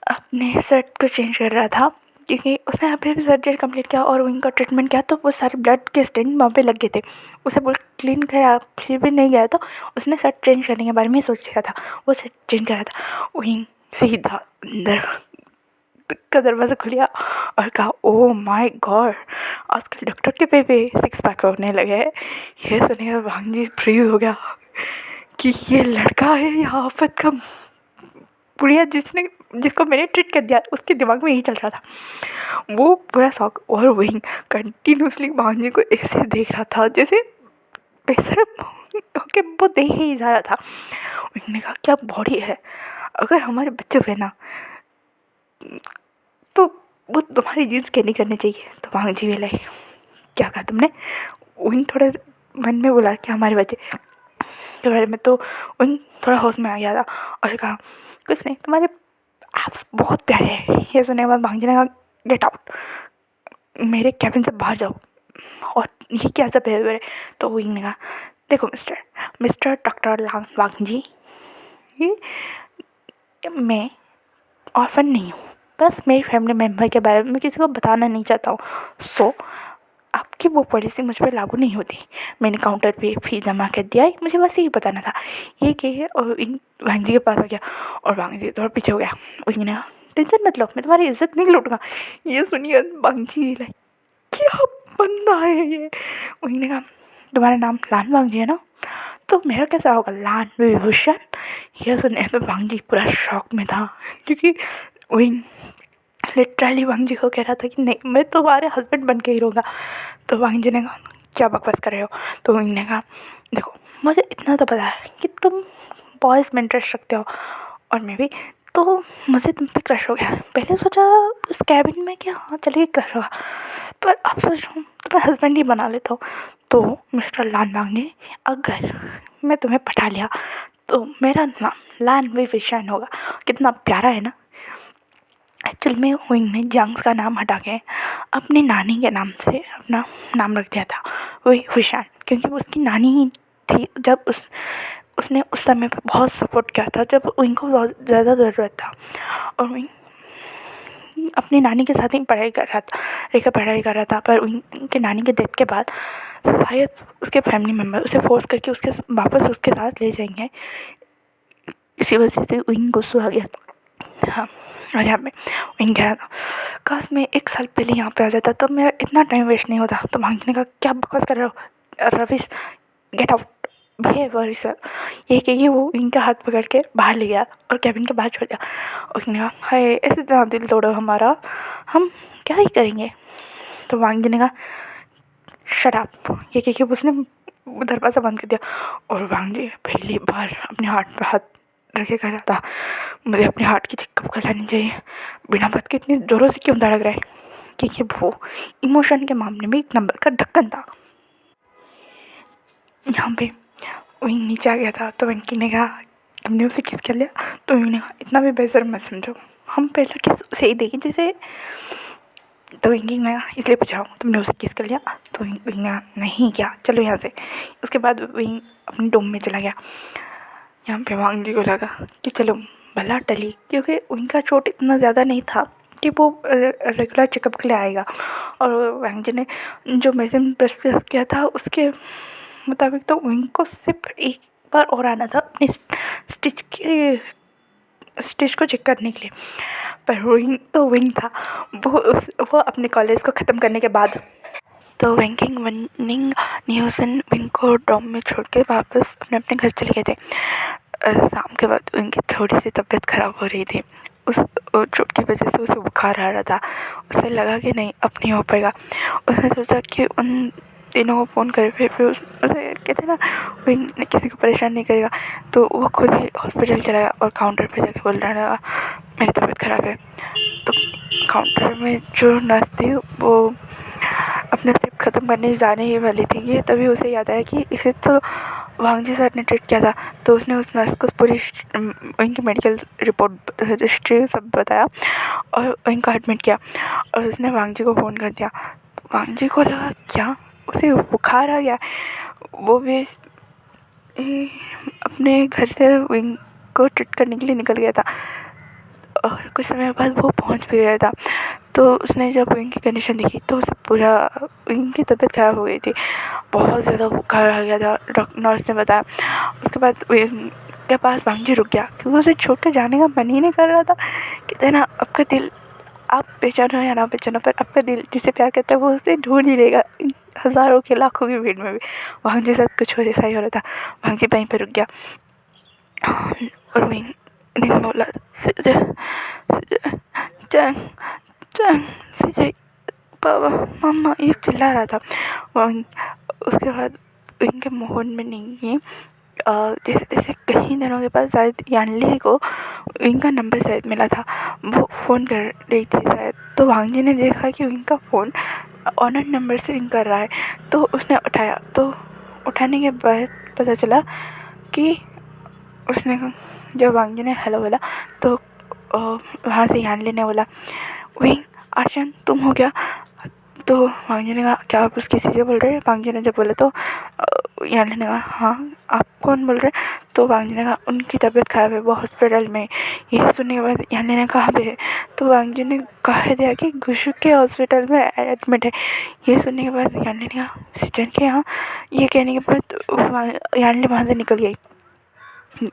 अपने शर्ट को चेंज कर रहा था क्योंकि उसने यहाँ पे भी सर्जरी कंप्लीट किया और विंग का ट्रीटमेंट किया, तो वो सारे ब्लड के स्टेन वहाँ पे लग गए थे। उसे बहुत क्लीन करा, फिर भी नहीं गया, तो उसने शर्ट चेंज करने के बारे में सोच लिया था। वो शर्ट चेंज कर रहा था, विंग सीधा अंदर का दरवाज़ा खुल गया और कहा, ओह माय गॉड, आजकल डॉक्टर के पे भी सिक्स पैक होने लगे हैं। ये सुने के वांग जी फ्रीज हो गया कि ये लड़का है या आफत का बुढ़िया जिसको मैंने ट्रीट कर दिया, उसके दिमाग में यही चल रहा था। वो पूरा शौक, और विंग कंटिन्यूसली वांग जी को ऐसे देख रहा था जैसे बेशर्म होके वो देख ही जा रहा था। विंग ने कहा, क्या बॉडी है, अगर हमारे बच्चे हुए ना तो वो तुम्हारी जीन्स कैनी करनी चाहिए। तो वांग जी बोले, क्या कहा तुमने? विंग थोड़ा मन में बोला कि हमारे बच्चे के बारे में, तो विंग थोड़ा होश में आ गया था और कहा, कुछ नहीं, तुम्हारे आप बहुत प्यारे हैं। ये सुनने के बाद वांग जी ने कहा, गेट आउट, मेरे कैबिन से बाहर जाओ, और ये क्या सब बिहेवियर है। तो विंग ने कहा, देखो मिस्टर डॉक्टर वांग जी, ये मैं ऑर्फन नहीं हूँ, बस मेरी फैमिली मेम्बर के बारे में किसी को बताना नहीं चाहता हूँ, सो आपकी वो पॉलिसी मुझ पर लागू नहीं होती। मैंने काउंटर पे फी जमा कर दिया है, मुझे बस यही बताना था। ये क्या है? और वांग जी के पास आ गया और वांग जी थोड़ा पीछे हो गया। विंग ने कहा, टेंशन मत लो, मैं तुम्हारी इज्जत नहीं लूटूंगा। ये सुनिए वांग जी लाइक, क्या बंदा है ये। विंग ने कहा, तुम्हारा नाम लान वांग जी है ना? तो मेरा कैसा होगा, लान विभूषण? यह सुनने में वांग जी पूरा शॉक में था, क्योंकि विंग लिटरली वांग जी को कह रहा था कि नहीं, मैं तुम्हारे हस्बैंड बन के ही रहूँगा। तो वांग जी ने कहा, क्या बकवास कर रहे हो? तो विंग ने कहा, देखो मुझे इतना तो पता है कि तुम बॉयज़ में इंटरेस्ट रखते हो, और मैं भी, तो मुझे तुम पे क्रश हो गया। पहले सोचा उस कैबिन में कि हाँ चलिए क्रश होगा, पर अब सोच रहा हूँ तुम्हें हस्बैंड ही बना लेता हूँ। तो मिस्टर लान वांग जी, अगर मैं तुम्हें पटा लिया तो मेरा नाम लान विभूषण होगा। कितना प्यारा है ना। एक्चुअल में विंग ने जंग्स का नाम हटा के अपनी नानी के नाम से अपना नाम रख दिया था विभूषण, क्योंकि उसकी नानी ही थी जब उसने उस समय पे बहुत सपोर्ट किया था जब विंग को बहुत ज़्यादा ज़रूरत था। और विंग अपनी नानी के साथ ही पढ़ाई कर रहा था, पर विंग के नानी के डेथ के बाद शायद उसके फैमिली मेम्बर उसे फोर्स करके उसके वापस उसके साथ ले जाएंगे। इसी वजह से विंग गुस्सा आ गया था। हाँ, और यहाँ पे विंग कह रहा था, काश मैं 1 साल पहले यहाँ पे आ जाता तब मेरा इतना टाइम वेस्ट नहीं होता। तो वांग जी ने कहा, क्या बकवास कर रहे हो रविश, गेट आउट, बिहेव सर। ये कहिए वो विंग का हाथ पकड़ के बाहर ले गया और कैबिन के बाहर छोड़ दिया। और विंग ने कहा, हाय ऐसे इतना दिल तोड़ो हमारा, हम क्या ही करेंगे। तो वांग जी ने कहा, शट अप। ये कहिए उसने दरवाज़ा बंद कर दिया, और वांग जी पहली बार अपने हाथ पे हाथ रखे कह रहा था, मुझे अपने हार्ट की चेकअप करानी चाहिए। बिना बात के इतनी ज़ोरों से क्यों धड़क रहा है? क्योंकि वो इमोशन के मामले में 1 नंबर का ढक्कन था। यहाँ पे विंग नीचे आ गया था, तो विंकी ने कहा, तुमने उसे किस कर लिया? तो विंग ने कहा, इतना भी बेशर्म मत समझो, हम पहले किस उसे ही देखें जैसे। तो विंकी ने इसलिए पूछा, तुमने उसे किस कर लिया? तो विंग ने नहीं किया, चलो यहाँ से। उसके बाद विंग अपने डोम में चला गया। यहाँ पे वांग जी को लगा कि चलो भला टली, क्योंकि उनका चोट इतना ज़्यादा नहीं था कि वो रेगुलर चेकअप के लिए आएगा। और वांग जी ने जो मेडिसिन प्रेस्क्राइब किया था उसके मुताबिक तो विंग को सिर्फ 1 बार और आना था अपनी स्टिच को चेक करने के लिए। पर विंग तो विंग था, वो अपने कॉलेज को ख़त्म करने के बाद तो विंकिंग विनिंग न्यूसन विंग को डॉम में छोड़ के वापस अपने अपने घर चले गए थे। शाम के बाद उनकी थोड़ी सी तबीयत ख़राब हो रही थी। उस चोट की वजह से उसे बुखार आ रहा था। उसे लगा कि नहीं अब नहीं हो पाएगा। उसने सोचा कि उन तीनों को फ़ोन करे, फिर उसे कहते ना विंग किसी को परेशान नहीं करेगा, तो वो खुद ही हॉस्पिटल चला गया और काउंटर पे जाके बोल रहा लगा मेरी तबीयत ख़राब है। तो काउंटर में जो नर्स थी वो अपना शिफ्ट ख़त्म करने जाने ही वाली थी कि तभी उसे याद आया कि इसे तो वांगजी सर ने ट्रीट किया था। तो उसने उस नर्स को पूरी उनकी मेडिकल रिपोर्ट हिस्ट्री सब बताया और उनका एडमिट किया और उसने वांगजी को फ़ोन कर दिया। वांगजी को लगा क्या उसे बुखार आ गया। वो भी अपने घर से विंग को ट्रीट करने के लिए निकल गया था और कुछ समय बाद वो पहुंच भी गया था। तो उसने जब विंग की कंडीशन देखी तो उसे पूरा विंग की तबीयत ख़राब हो गई थी, बहुत ज़्यादा बुखार आ गया था, नर्स ने बताया। उसके बाद विंग के पास वांगजी रुक गया क्योंकि उसे छोड़ कर जाने का मन ही नहीं कर रहा था। कहते हैं ना आपका दिल, आप पहचानो या ना पहचानो, पर आपका दिल जिसे प्यार करता है वो उसे ढूंढ ही लेगा हज़ारों के लाखों की भीड़ में भी। वांगजी साथ कुछ और ऐसा ही हो रहा था। वांगजी वहीं पर रुक गया और विंग ने बोला चंग चंग सीजे पापा मम्मा ये चिल्ला रहा था। उसके बाद इनके माहौल में नहीं है। जैसे जैसे कई दिनों के बाद शायद यानली को इनका नंबर शायद मिला था, वो फ़ोन कर रही थी शायद। तो वांगजी ने देखा कि इनका फ़ोन ऑनर नंबर से रिंग कर रहा है, तो उसने उठाया। तो उठाने के बाद पता चला कि उसने जब वांगजी ने हेलो बोला तो वहाँ से यानली ने बोला विंग आशन तुम हो क्या। तो वांगजी ने कहा क्या आप किसी से बोल रहे हैं। वांगजी ने जब बोला तो यानली ने कहा हाँ आप कौन बोल रहे हैं। तो वांगजी ने कहा उनकी तबीयत ख़राब है, वो हॉस्पिटल में। यह सुनने के बाद यानली ने कहा भी है। तो वांगजी ने कह दिया कि गुशु के हॉस्पिटल में एडमिट है। ये सुनने के बाद यानली ने कहा सिजन के यहाँ। ये कहने के बाद यानली वहाँ से निकल गई।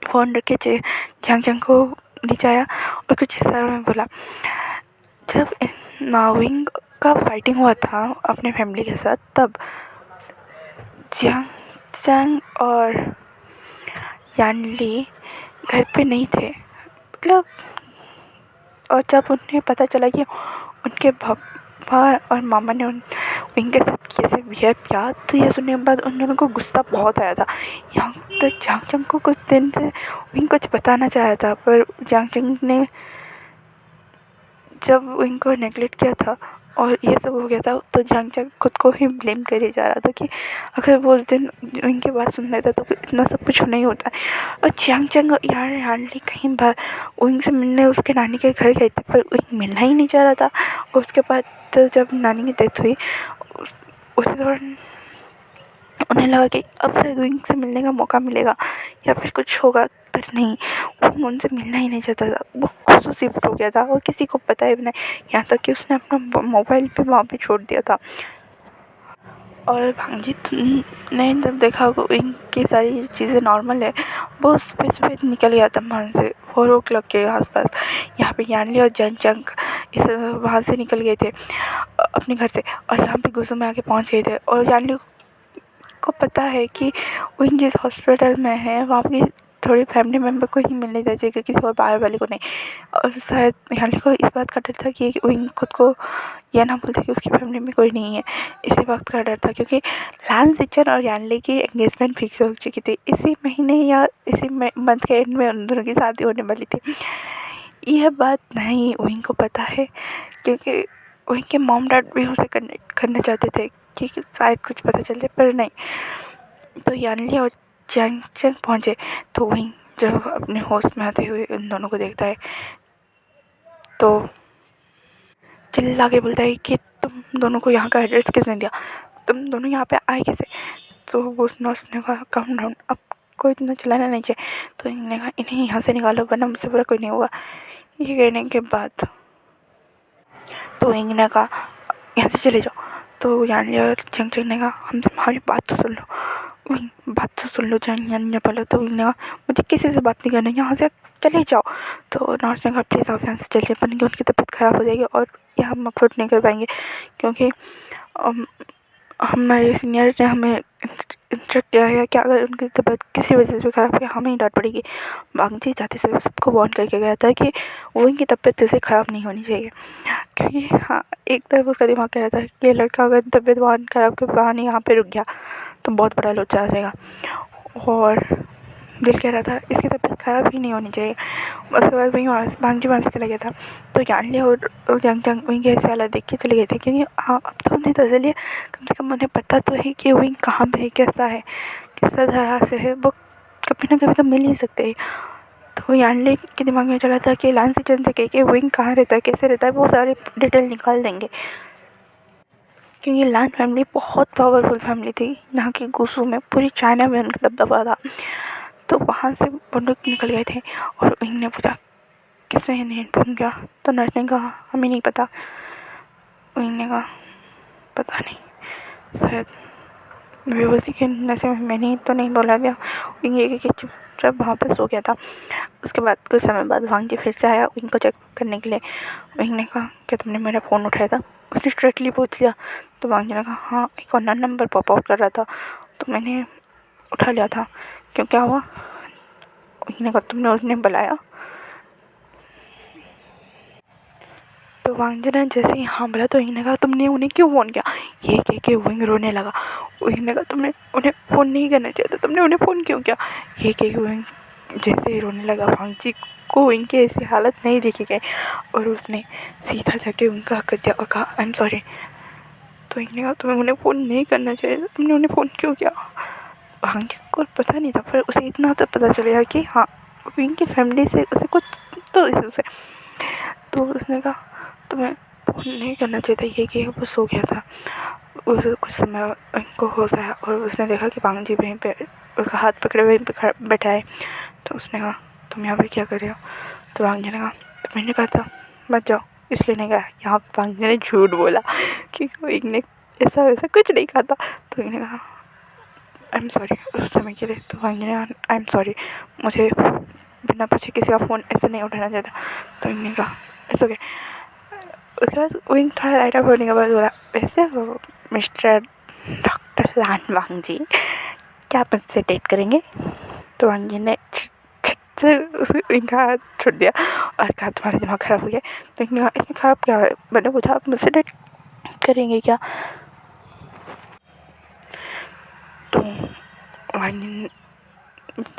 फ़ोन रख के झांग को नीचे आया और कुछ हिस्सा में बोला जब विंग का फाइटिंग हुआ था अपने फैमिली के साथ तब जियांग और यानली घर पे नहीं थे, मतलब। और जब उन्हें पता चला कि उनके पापा और मामा ने विंग के साथ कैसे बिहेव किया, तो यह सुनने के बाद उन दोनों को गुस्सा बहुत आया था। यहाँ तक जियांग को कुछ दिन से विंग कुछ बताना चाह रहा था, पर जियांग ने जब विंग को नेगलेक्ट किया था और ये सब हो गया था, तो जियांग खुद को ही ब्लेम करे जा रहा था कि अगर वो उस दिन विंग की बात सुन लेता तो इतना सब कुछ नहीं होता। और जियांग यार हार्डली कहीं बार विंग से मिलने उसके नानी के घर गए थे, पर विंग मिलना ही नहीं चाह रहा था। और उसके बाद तो जब नानी की डेथ हुई उसी दौरान उन्हें लगा कि अब शायद विंग से मिलने का मौका मिलेगा या फिर कुछ होगा, पर नहीं, विंग उनसे मिलना ही नहीं चाहता था। वो खुद से शिफ्ट हो गया था और किसी को पता ही नहीं, यहाँ तक कि उसने अपना मोबाइल भी वहाँ पे छोड़ दिया था। और भांजी ने जब देखा विंग की सारी चीज़ें नॉर्मल है, वो सुबह निकल गया था वहाँ से 4 o'clock के आसपास। यहाँ पे यानली और जियांग इस वहाँ से निकल गए थे अपने घर से और यहाँ पे गुसू में आके पहुँच गए थे। और यानली को पता है कि विंग जिस हॉस्पिटल में है वहाँ की थोड़ी फैमिली मेम्बर को ही मिलने देना चाहिए, किसी और बाहर वाले को नहीं। और शायद यानली को इस बात का डर था कि विंग खुद को यह ना बोलता कि उसकी फैमिली में कोई नहीं है, इसी बात का डर था। क्योंकि लान सिचन और यानली की एंगेजमेंट फिक्स हो चुकी थी, इसी महीने या इसी मंथ के एंड में उन दोनों की शादी होने वाली थी। यह बात नहीं विंग को पता है, क्योंकि विंग के मॉम डैड भी उसे कनेक्ट करना चाहते थे कि शायद कुछ पता चल जाए, पर नहीं। तो यानली और जियांग पहुँचे तो विंग जब अपने होश में आते हुए उन दोनों को देखता है तो चिल्ला के बोलता है कि तुम दोनों को यहाँ का एड्रेस किसने दिया, तुम दोनों यहाँ पे आए कैसे। तो वो नर्स ने कहा काम डाउन, अब कोई इतना चिल्लाना नहीं चाहिए। तो इन्होंने कहा इन्हें यहाँ से निकालो वरना मुझसे बुरा कोई नहीं होगा। ये कहने के बाद तो विंग ने कहा यहाँ से चले जाओ। तो यानली और जियांग ने कहा हमसे हमारी बात तो सुन लो। वही बात तो सुन लो जान बोलो। तो वही ने कहा मुझे किसी से बात नहीं करनी, यहाँ से चले जाओ। तो नर्स ने कहा प्लीज़ आप यहाँ से चलिए, पर कि उनकी तबीयत ख़राब हो जाएगी और यह हम अफोर्ड नहीं कर पाएंगे, क्योंकि हमारे सीनियर ने हमें इंस्ट्रक्ट किया है कि अगर उनकी तबीयत किसी वजह से ख़राब है हमें ही डांट पड़ेगी। बांगजी जाते समय सबको वार्न करके गया था कि वो इनकी तबीयत जैसे ख़राब नहीं होनी चाहिए, क्योंकि हाँ एक तरफ उसका दिमाग कह रहा था कि ये लड़का अगर तबीयत वार्न ख़राब के बहाने यहाँ पे रुक गया तो बहुत बड़ा लोचा आ जाएगा, और दिल कह रहा था इसकी तबीयत ख़राब ही नहीं होनी चाहिए। उसके बाद वहीं बांगजी वहाँ से चला गया था। तो यानली और जंग वहीं की ऐसी हालत देख के चले गए थे, क्योंकि हाँ अब तो नहीं तो चलिए कम से कम उन्हें पता तो है कि वहीं कहाँ पे है, कैसा है, किस तरह से है, वो कभी ना कभी तो मिल ही सकते हैं। तो यानली के दिमाग में चला था कि लान सिचन से कह के वहीं कहाँ रहता है, कैसे रहता है, वो सारे डिटेल निकाल देंगे, क्योंकि लान फैमिली बहुत पावरफुल फैमिली थी यहाँ की गुसू में, पूरी चाइना में उनका दबदबा था। तो वहाँ से वो लोग निकल गए थे और उन्होंने पूछा किसने इन्हें इन्फॉर्म किया। तो नर्स ने कहा हमें नहीं पता। उन्होंने कहा पता नहीं, शायद बेहोशी के नशे में मैंने तो नहीं बोला गया। उन्हें कि चुपचाप वहाँ पर सो गया था। उसके बाद कुछ समय बाद वांगजी फिर से आया उनको चेक करने के लिए। उन्होंने कहा क्या तुमने मेरा फ़ोन उठाया था? उसने स्ट्रेटली पूछ लिया। तो वांगजी ने कहा हाँ एक अननोन नंबर पॉप आउट कर रहा था तो मैंने उठा लिया था, क्यों क्या हुआ? उन्होंने कहा तुमने उन्हें बुलाया? तो वांगजी ने जैसे ही हाँ बोला तो उन्होंने कहा तुमने उन्हें क्यों फ़ोन किया? ये कह के विंग रोने लगा। उन्होंने कहा तुमने उन्हें फ़ोन नहीं करना चाहिए था, तुमने उन्हें फ़ोन क्यों किया? ये कह के विंग जैसे ही रोने लगा। वांगजी को इनकी ऐसी हालत नहीं देखी गई और उसने सीधा जाके उनका हक दिया और कहा आई एम सॉरी। तो इन्होंने कहा तुम्हें उन्हें फ़ोन नहीं करना चाहिए था, तुमने उन्हें फ़ोन क्यों किया? वांगजी को पता नहीं था, पर उसे इतना तो पता चलेगा कि हाँ इनकी फैमिली से उसे कुछ तो इश्यूज़ है। तो उसने कहा तुम्हें फ़ोन नहीं करना चाहिए था, ये कि वो सो गया था। उसे कुछ समय उनको होश आया और उसने देखा कि वांगजी वहीं पे उसका हाथ पकड़े वहीं पे बैठा है। तो उसने कहा तुम यहाँ पे क्या कर रहे हो? तो वांगजी ने कहा तो मैंने कहा था मत जाओ इसलिए नहीं गया। यहाँ पे वांगजी ने झूठ बोला कि इनने ऐसा वैसा कुछ नहीं कहा था। तो इन्होंने कहा आई एम सॉरी उस समय के लिए। तो वांगजी ने कहा आई एम सॉरी, मुझे बिना पूछे किसी का फ़ोन ऐसे नहीं उठाना चाहिए था। तो इन्होंने कहा इट्स ओके। उसके बाद विंग थोड़ा लाइट अप होने के बाद बोला वैसे वो मिस्टर डॉक्टर लान वांगजी क्या आप मुझसे डेट करेंगे? तो वांगजी ने छट से विंग का हाथ छोड़ दिया और कहा तुम्हारा दिमाग ख़राब हो गया। तो इन्होंने कहा इसमें ख़राब क्या है? मैंने पूछा आप मुझसे डेट करेंगे क्या? तो वांगजी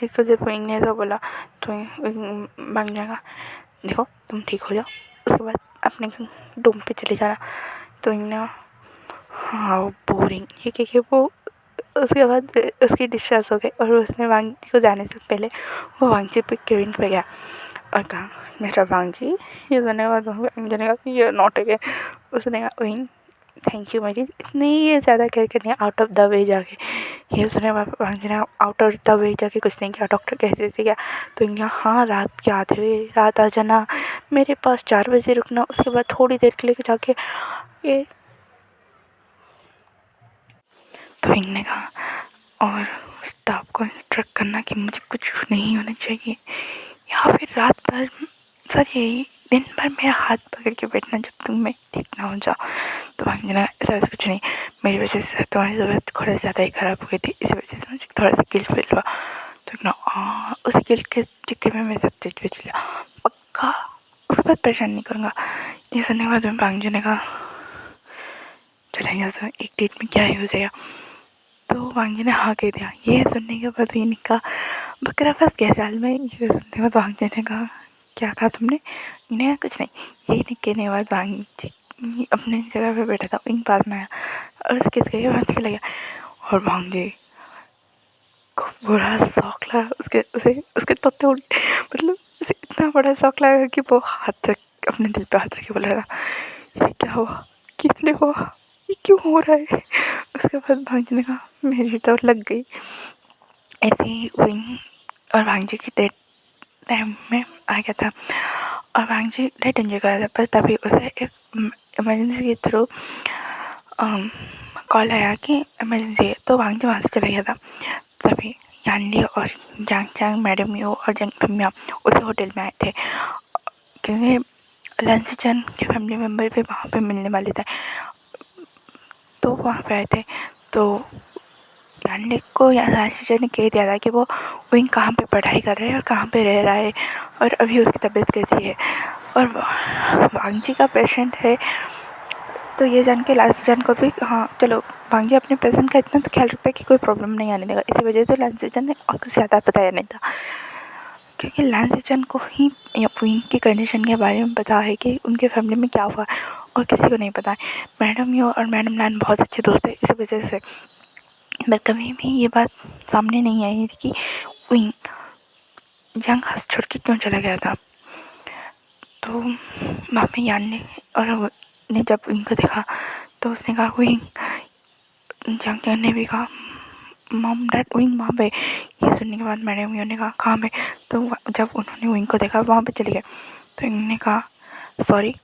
देखो जब विंग ने ऐसा बोला तो वांगजी ने कहा देखो तुम ठीक हो जाओ उसके बाद अपने रूम पे चले जाना। तो इन्होंने हाँ बोरिंग ये कह वो उसके बाद उसकी डिस्चार्ज हो गई और उसने वांगजी को जाने से पहले वो वांगजी पे केबिन पे गया और कहा मिस्टर वांगजी। ये सुनने के बाद वांगजी ने कहा ये नॉट अगेन। उसने कहा विंग थैंक यू मेरी इतनी ये ज़्यादा केयर करनी है आउट ऑफ द वे जाके। ये सुने वांगजी ने आउट ऑफ द वे जाके कुछ नहीं किया। डॉक्टर कैसे से गया? तो इन्हें हाँ रात के आधे रात आ जाना मेरे पास 4 बजे रुकना उसके बाद थोड़ी देर के लिए जाके ये। तो इन्होंने कहा और स्टाफ को इंस्ट्रक्ट करना कि मुझे कुछ नहीं होना चाहिए या फिर रात भर सर यही दिन भर मेरा हाथ पकड़ के बैठना जब तक मैं ठीक ना हो जाओ। तो वांगजी ने ऐसा वैसा कुछ नहीं, मेरी वजह से तुम्हारी तबीयत थोड़ा ज़्यादा ही ख़राब हो गई थी इसी वजह से मुझे थोड़ा सा गिल्ट फील हुआ। तो ना उसी गिल्ट के चक्कर में मैं सब चीज़ बेच लिया पक्का उसके बाद परेशान नहीं करूँगा। ये सुनने के बाद वांगजी ने कहा चलेंगे तो एक डेट में क्या ही हो जाएगा। तो वांगजी ने हाँ कह दिया। ये सुनने के बाद ये कहा बकरा फंस गया जाल में। ये सुनने के बाद वांगजी ने कहा क्या कहा तुमने? इन्हें कुछ नहीं। ये कहने के बाद वांगजी अपने जगह पे बैठा था विंग पास में आया और उसके इसके वहाँ से चला गया और वांगजी को बुरा शौक लगा उसे उसके तोते उड़ मतलब उसे इतना बड़ा शौक लगा कि वो हाथ रख अपने दिल पे हाथ रख के बोल रहा था ये क्या हुआ, किस लिए हुआ, ये क्यों हो रहा है? उसके बाद वांगजी ने कहा मेरी तो लग गई। ऐसे ही विंग और वांगजी की डेट टाइम में आ गया था और वांगजी डेट एंजॉय कर रहा था। पर तभी उसे एक इमरजेंसी के थ्रू कॉल आया कि इमरजेंसी है। तो वांगजी वहाँ से चला गया था। तभी यानली और जांग चांग मैडम यो और जंग पम्या उसी होटल में आए थे, क्योंकि लंसीचन के फैमिली मेम्बर भी वहाँ पे मिलने वाले थे, तो वहाँ पे आए थे। तो यानली को लंसीचन ने कह दिया था कि वो विंग कहाँ पे पढ़ाई कर रहा है और कहाँ पे रह रहा है और अभी उसकी तबीयत कैसी है, और वांगजी का पेशेंट है। तो ये जान के लंसीचन को भी हाँ चलो वांगजी अपने पेशेंट का इतना तो ख्याल रखता है कि कोई प्रॉब्लम नहीं आने देगा, इसी वजह से लंसीचन ने और कुछ ज़्यादा बताया नहीं था, क्योंकि लंसीचन को ही विंग की कंडीशन के बारे में पता है कि उनके फैमिली में क्या हुआ और किसी को नहीं पता है। मैडम यो और मैडम लैन बहुत अच्छे दोस्त है, इसी वजह से पर कभी भी ये बात सामने नहीं आई थी कि विंग जंग हंस छोड़ के क्यों चला गया था। तो वहाँ पे यान ने जब विंग को देखा तो उसने कहा विंग, जंग ने भी कहा मॉम डैड विंग वहाँ पे। ये सुनने के बाद मैडम ने कहा कहाँ पे, तो जब उन्होंने विंग को देखा वहाँ पे चले गए, तो इन्होंने कहा सॉरी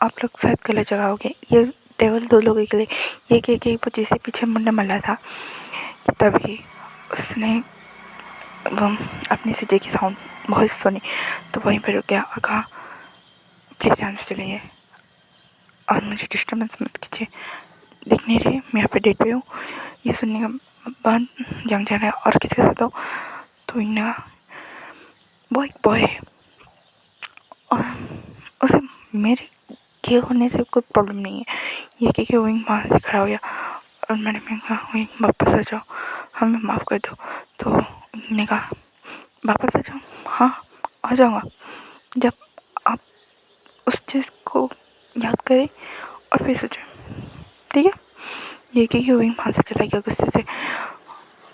आप लोग शायद गलत जगह हो गए, ये टेबल 2 लोगों के लिए, ये कह के वो जिसे पीछे मुंडा मल्ला था। तभी उसने अपनी सीजे की साउंड वॉइस सुनी, तो वहीं पर रुक गया और कहा प्लीज़ यहाँ से चलिए और मुझे डिस्टर्बेंस मत कीजिए, देख नहीं रहे मैं यहाँ पे डेट पे हूँ। ये सुनने के बाद जंग जाना है और किसके साथ हो, तो इन्हें वो एक बॉय है और उसे मेरे के होने से कोई प्रॉब्लम नहीं है। ये कह के विंग वहाँ से खड़ा हो गया और मैंने कहा विंग वापस आ जाओ, हमें माफ़ कर दो। तो इन्होंने कहा वापस आ जाओ, हाँ आ जाऊँगा जब आप उस चीज़ को याद करें और फिर सोचें, ठीक है। ये कह के विंग वहाँ से चला गया गुस्से से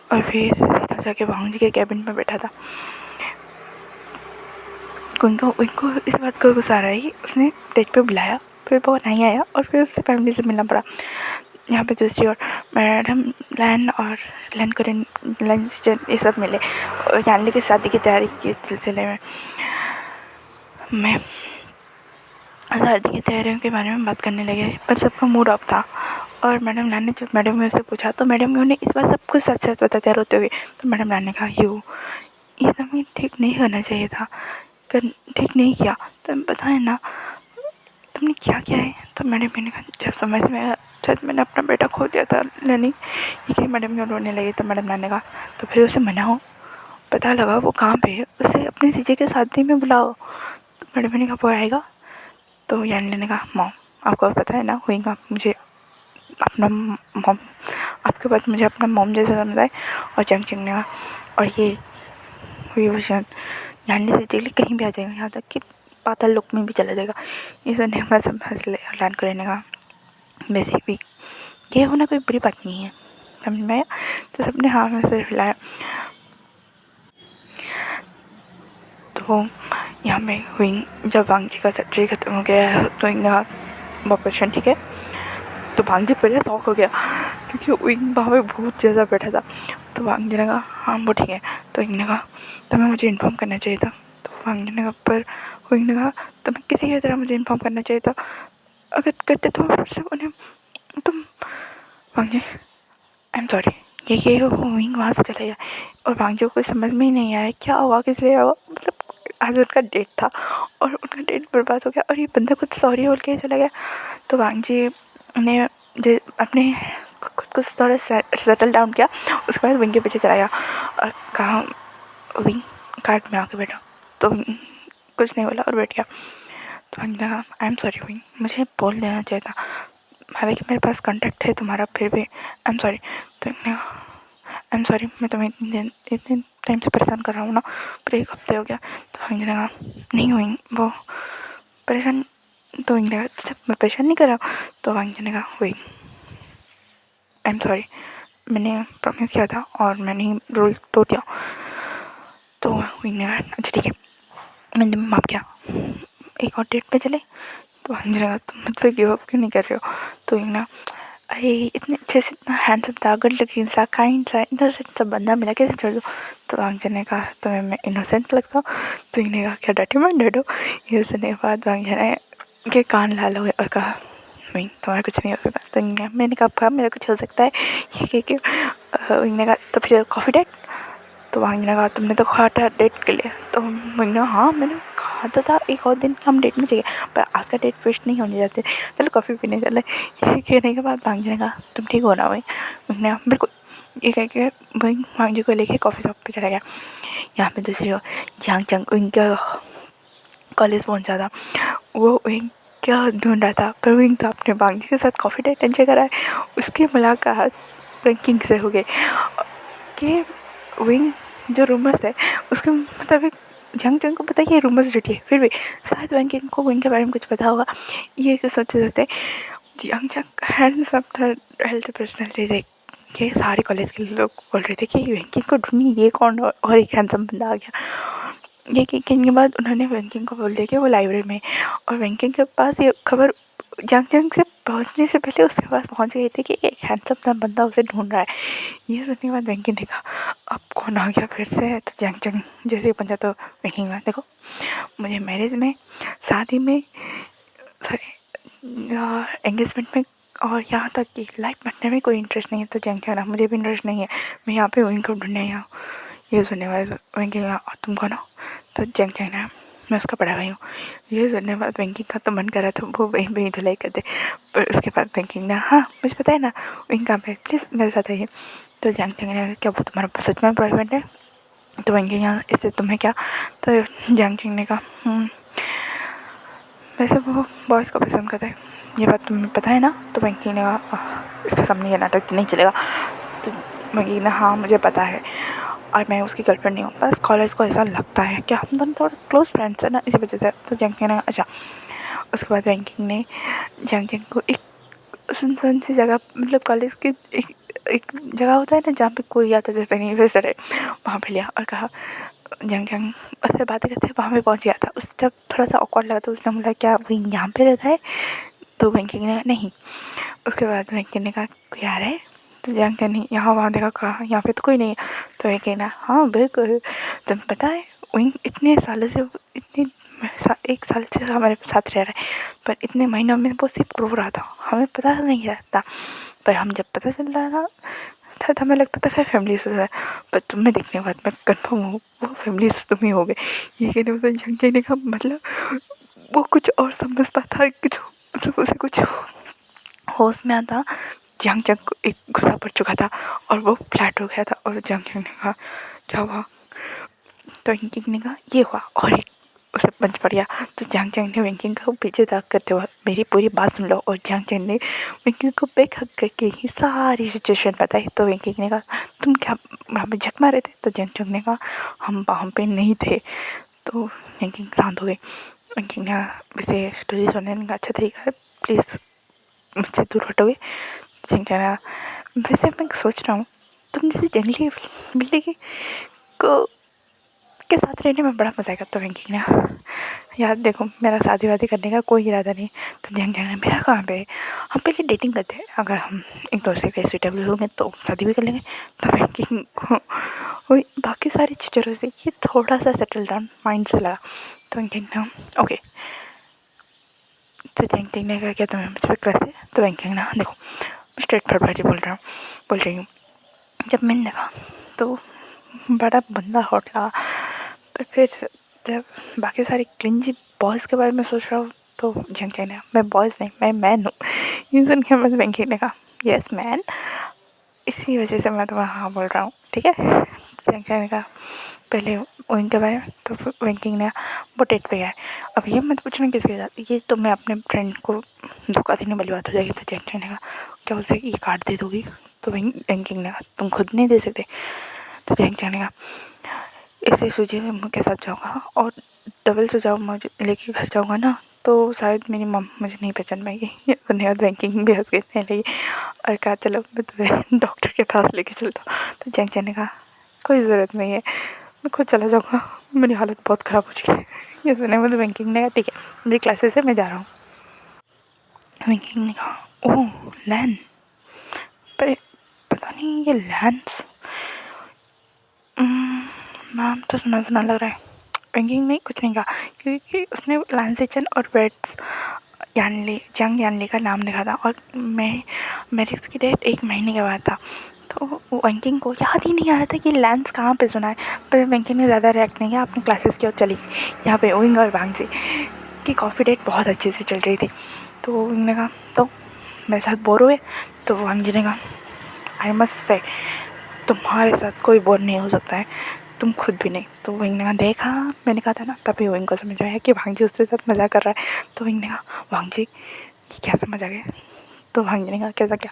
और फिर सीधा जाके वांगजी के कैबिन में बैठा था। उनको इस बात का गुस्सा आ रहा है कि उसने डेट पे बुलाया फिर वो नहीं आया और फिर उससे फैमिली से मिलना पड़ा। यहाँ पे दूसरी ओर मैडम लैन और लैन करें लंच ये सब मिले और यानली की शादी की तैयारी के सिलसिले में मैं शादी की तैयारियों के बारे में बात करने लगे, पर सबका मूड ऑफ था। और मैडम लैन ने जब मैडम ने उससे पूछा तो मैडम ने इस बार सब कुछ सच सच बताते रोते हुए, तो मैडम लैन ने कहा ये तुम्हें ठीक नहीं करना चाहिए था, ठीक नहीं किया, तुम्हें पता है ना तुमने क्या किया है। तो मैडम ने कहा जब समझ में आया शायद मैंने अपना बेटा खो दिया था लैनी। ये कि मैडम क्यों रोने लगी, तो मैडम ने कहा तो फिर उसे मनाओ, पता लगा वो कहाँ पे है, उसे अपने जीजे के शादी में बुलाओ। तो मैडम ने कहा वो आएगा। तो यानी ने कहा मॉम आपको पता है ना होएगा मुझे अपना मॉम, आपके बाद मुझे अपना मॉम जैसा समझता है। और चंग ने कहा और ये विभूषण यानी से जेल कहीं भी आ जाएगा, यहाँ तक कि पाताल लोक में भी चला जाएगा। ये सुनने के बाद सब हंस ले और लैन करने का वैसे भी ये होना कोई बुरी बात नहीं है, समझ में आया। तो सबने हाँ में सिर हिलाया। तो यहाँ में विंग जब वांगजी का सर्जरी खत्म हो गया तो विंग ने कहा ऑपरेशन ठीक है। तो वांगजी पहले शॉक हो गया क्योंकि विंग वहाँ पे भूत जैसा बैठा था। तो वांगजी ने कहा हाँ वो ठीक है। तो विंग ने कहा तुम्हें मुझे इन्फॉर्म करना चाहिए था। तो वांगजी ने कहा पर विंग ने कहा तुम्हें किसी भी तरह मुझे इन्फॉर्म करना चाहिए था, अगर करते तो उन्हें तुम वांगजी आई एम सॉरी। ये विंग वहाँ से चला गया और वांगजी को समझ में ही नहीं आया क्या हुआ किस लिए हुआ, मतलब आज उनका डेट था और उनका डेट बर्बाद हो गया और ये बंदा कुछ सॉरी बोल के चला गया। तो वांगजी ने अपने खुद को थोड़ा सेटल डाउन किया, उसके बाद विंग के पीछे चला गया और कहा विंग कार्ड में आके बैठा। तो विंग कुछ नहीं बोला और बैठ गया। तो वांगजी ने कहा आई एम सॉरी विंग, मुझे बोल देना चाहिए था, हालांकि मेरे पास कॉन्टैक्ट है तुम्हारा फिर भी आई एम सॉरी। तो आई एम सॉरी मैं तुम्हें इतने टाइम से परेशान कर रहा हूँ ना, पूरे 1 हफ्ते हो गया। तो वांगजी ने कहा नहीं हुई वो परेशान। तो वांगजी ने कहा मैं परेशान नहीं कर रहा हूँ। तो वांगजी ने कहा हुई आई एम सॉरी, मैंने प्रॉमिस किया था और मैंने रूल तोड़ दिया। तो वांगजी ने कहा अच्छा ठीक है मैंने माफ़ किया, एक और डेट पे चले। तो वांगजी ने कहा तुम मुझ पर गिव अप क्यों नहीं कर रहे हो। तो विंग ने अरे इतने अच्छे से इतना हैंडसम था, गुड लुकिंग सा, काइंड सा, इनोसेंट सा बंदा मिला कैसे छोड़ दो। तो वांगजी ने कहा तुम्हें मैं इनोसेंट लगता हूँ। तो इन्हें कहा क्या डटे मैं डटो। ये सुनने के बाद वांगजी ने के कान लाल हुए और कहा विंग तुम्हारा कुछ नहीं हो सकता। तो मैंने कहा मेरा कुछ हो सकता है। ये कह के विंग ने कहा तो फिर कॉफ़ी डेट। तो वांगी ने कहा तुमने तो कहा था डेट के लिए। तो मैंने हाँ मैंने कहा तो था एक और दिन हम डेट में चाहिए, पर आज का डेट वेस्ट नहीं होने जाते, चलो कॉफ़ी पीने चले। ये कहने के बाद वांगी ने कहा तुम ठीक हो ना भाई। मैंने कहा बिल्कुल। ये कह के वही वांगी को लेके कॉफ़ी शॉप पे चला गया। यहाँ पे दूसरी ओर यांग चंग उनका कॉलेज पहुँचा था। वो विंग क्या ढूंढ रहा था, पर विंग तो अपने वांगी के साथ कॉफ़ी डेट एंजॉय करा है। उसकी मुलाकात वैंकिंग से हो गई कि विंग जो रूमर्स है उसके मुताबिक जंग जंग को पता है ये रूमर्स झूठी है, फिर भी शायद वैंकिंग को विंग के बारे में कुछ पता होगा। ये सोचते सोचते जंग जंग हैंडसम हेल्थ पर्सनैलिटी देख के सारे कॉलेज के लोग बोल रहे थे कि वैंकिंग को ढूंढी, ये कौन और एक हैंडसम बंदा आ गया। ये कहने के बाद उन्होंने वैंकिंग को बोल दिया कि वो लाइब्रेरी में, और वैंकिंग के पास ये खबर जंग जंग से पहुंचने से पहले उसके पास पहुंच गई थी कि एक हैंडसम सा बंदा उसे ढूंढ रहा है। ये सुनने के बाद वैंकिंग ने कहा अब कौन आ गया फिर से। तो जंग जंग जैसे ही पहुंचा तो वैंकिंग कहा देखो मुझे मैरिज में, शादी में, सॉरी एंगेजमेंट में और यहाँ तक कि लाइफ पार्टनर में कोई इंटरेस्ट नहीं है। तो जंग जंग मुझे भी इंटरेस्ट नहीं है, मैं यहाँ पे वहीं को ढूंढने आई हूँ। ये सुनने वाले वैंकिंग तुम कौन हो। तो जंग जंग ने मैं उसका बड़ा भाई हूँ। ये सुनने के बाद वैंकिंग का तो मन कर रहा था वो वहीं पे ही धुलाई कर दे, पर उसके बाद वैंकिंग ने हाँ मुझे पता है ना वहीं कहाँ पे, प्लीज़ मेरे साथ आइए। तो जंग जंग ने क्या वो तुम्हारा सच में बॉयफ्रेंड है। तो वैंकिंग यहाँ इससे तुम्हें क्या। तो जंग जंग ने कहा वैसे वो बॉयज़ को पसंद करता है, ये बात तुम्हें पता है ना। तो वैंकिंग ने कहा इसके सामने ये नाटक नहीं चलेगा। तो वैंकिंग ने हाँ मुझे पता है और मैं उसकी गर्लफ्रेंड नहीं हूँ, बस कॉलेज को ऐसा लगता है कि हम दोनों थोड़ा क्लोज फ्रेंड्स हैं ना, इसी वजह से। तो जंग ने अच्छा। उसके बाद वैंकिंग ने जंग जंग को एक सुनसान सी जगह, मतलब कॉलेज के एक जगह होता है ना जहाँ पे कोई आता जैसे नहीं वैसे रहे, वहाँ पे लिया और कहा जंग जंग उससे बातें करते वहाँ पे पहुँच गया था। उस जब थोड़ा सा ऑकवर्ड लगा तो उसने बोला क्या वही यहाँ पे रहता है। तो वैंकिंग ने नहीं। उसके बाद वैंकिंग ने कहा कोई आ रहा है। तो जंग जंग ने यहाँ वहाँ देखा, कहा यहाँ पे तो कोई नहीं है। तो वैंकिंग ने हाँ बिल्कुल तुम्हें पता है वही इतने सालों से इतने एक साल से हमारे साथ रह रहा है, पर इतने महीनों में वो सिर्फ रो रहा था, हमें पता नहीं रहता। पर हम जब पता चल रहा था तो हमें लगता था फिर फैमिली इशू है, पर तुम्हें देखने के बाद मैं कन्फर्म हूँ वो फैमिली इशू तुम ही हो गए। ये कहने मतलब जंग जंग ने कहा मतलब वो कुछ और समझ पाता कुछ, मतलब उसे कुछ होश में आता। जंग जंग को एक गुस्सा पड़ चुका था और वो फ्लैट हो गया था। और जंग जंग ने कहा क्या हुआ। तो वैंकिंग ने कहा ये हुआ और एक उसे पंच पड़ गया। तो जंग जंग ने वैंकिंग को पीछे ताक करते हुए मेरी पूरी बात सुन लो, और जंग जंग ने वैंकिंग को बेक हक करके ही सारी सिचुएशन बताई। तो वैंकिंग ने कहा तुम क्या वहाँ पे झक मारे थे। तो जंग जंग ने कहा हम वहाँ पे नहीं थे। तो वैंकिंग शांत हो गई। वैंकिंग ने इसे स्टोरी सुनने का अच्छा तरीका है, प्लीज़ मुझसे दूर हटोगे। जंग जंग ने वैसे मैं सोच रहा हूँ तुम जैसे जंगली बिल्ली को के साथ रहने में बड़ा मज़ा आएगा। तो वैंकिंग ने यार देखो मेरा शादी वादी करने का कोई इरादा नहीं। तो जंग जंग ने मेरा कहाँ पे, हम पहले डेटिंग करते हैं, अगर हम एक दूसरे के सूटेबल होंगे तो शादी भी कर लेंगे। तो वैंकिंग को वही बाकी सारी चीज़ों से ये थोड़ा सा सेटल डाउन माइंड से लगा। तो वैंकिंग ने ओके। तो जंग जंग ने कहा क्या तुम्हें मुझ पर क्रश है। तो वैंकिंग ने देखो स्ट्रेट फॉरवर्ड बोल रही हूँ। जब मैंने देखा तो बड़ा बंदा हॉट लगा, पर फिर जब बाकी सारे क्लिंजी बॉयज़ के बारे में सोच रहा हूँ तो जंग जंग ने मैं बॉयज़ नहीं मैं मैन हूँ। ये सुन के बस वैंकिंग ने कहा यस मैन, इसी वजह से मैं तुम्हें हाँ बोल रहा हूँ ठीक है। जंग जंग ने कहा पहले उनके बारे में। तो फिर वैंकिंग ने वो डेट पे गया। अब ये मत पूछना किसके साथ, ये तो मैं अपने फ्रेंड को धोखा देने वाली बात हो जाएगी। तो जंग जंग ने कहा क्या उसे ये कार्ड दे दोगी। तो वैंकिंग ने कहा तुम खुद नहीं दे सकते। तो जंग जंग ने कहा ऐसे सूझे में मैं के साथ जाऊँगा और डबल सुझाव मुझे लेके घर जाऊँगा ना, तो शायद मेरी मम मुझे नहीं पहचान पाएगी। ये सुनने बाद बैंकिंग भी हंस के कहने लगी और कहा चलो मैं तुम्हें डॉक्टर के पास लेके चलता हूँ। तो जंग जंग ने कहा कोई ज़रूरत नहीं है मैं खुद चला जाऊँगा, मेरी हालत बहुत ख़राब हो चुकी है। ये सुनने बाद बैंकिंग ने कहा ठीक है मेरी क्लासेस है मैं जा रहा हूँ। बैंकिंग ने कहा ओह लैन, पर पता नहीं ये लैंस नाम तो सुना सुना लग रहा है। बैंकिंग ने कुछ नहीं कहा क्योंकि उसने लैंसिचन और वेट्स यानली जंग यानली का नाम लिखा था और मैं मैरिज की डेट एक महीने के बाद था। तो वेंकिंग को याद ही नहीं आ रहा था कि लेंस कहाँ पे सुना है, पर वेंकिंग ने ज़्यादा रिएक्ट नहीं किया, अपनी क्लासेस की ओर चली गई। यहाँ पे विंग और वांगजी की कॉफ़ी डेट बहुत अच्छे से चल रही थी। तो विंग ने कहा तो मेरे साथ बोर हुए, तो वांगजी ने कहा आई मस्ट से तुम्हारे साथ कोई बोर नहीं हो सकता है, तुम खुद भी नहीं। तो विंग ने कहा देखा, मैंने कहा था ना। तभी विंग को समझ आया कि वांगजी उसके साथ मज़ा कर रहा है। तो विंग ने कहा वांगजी ये क्या समझ आ गया। तो वांगजी ने कहा कैसा क्या,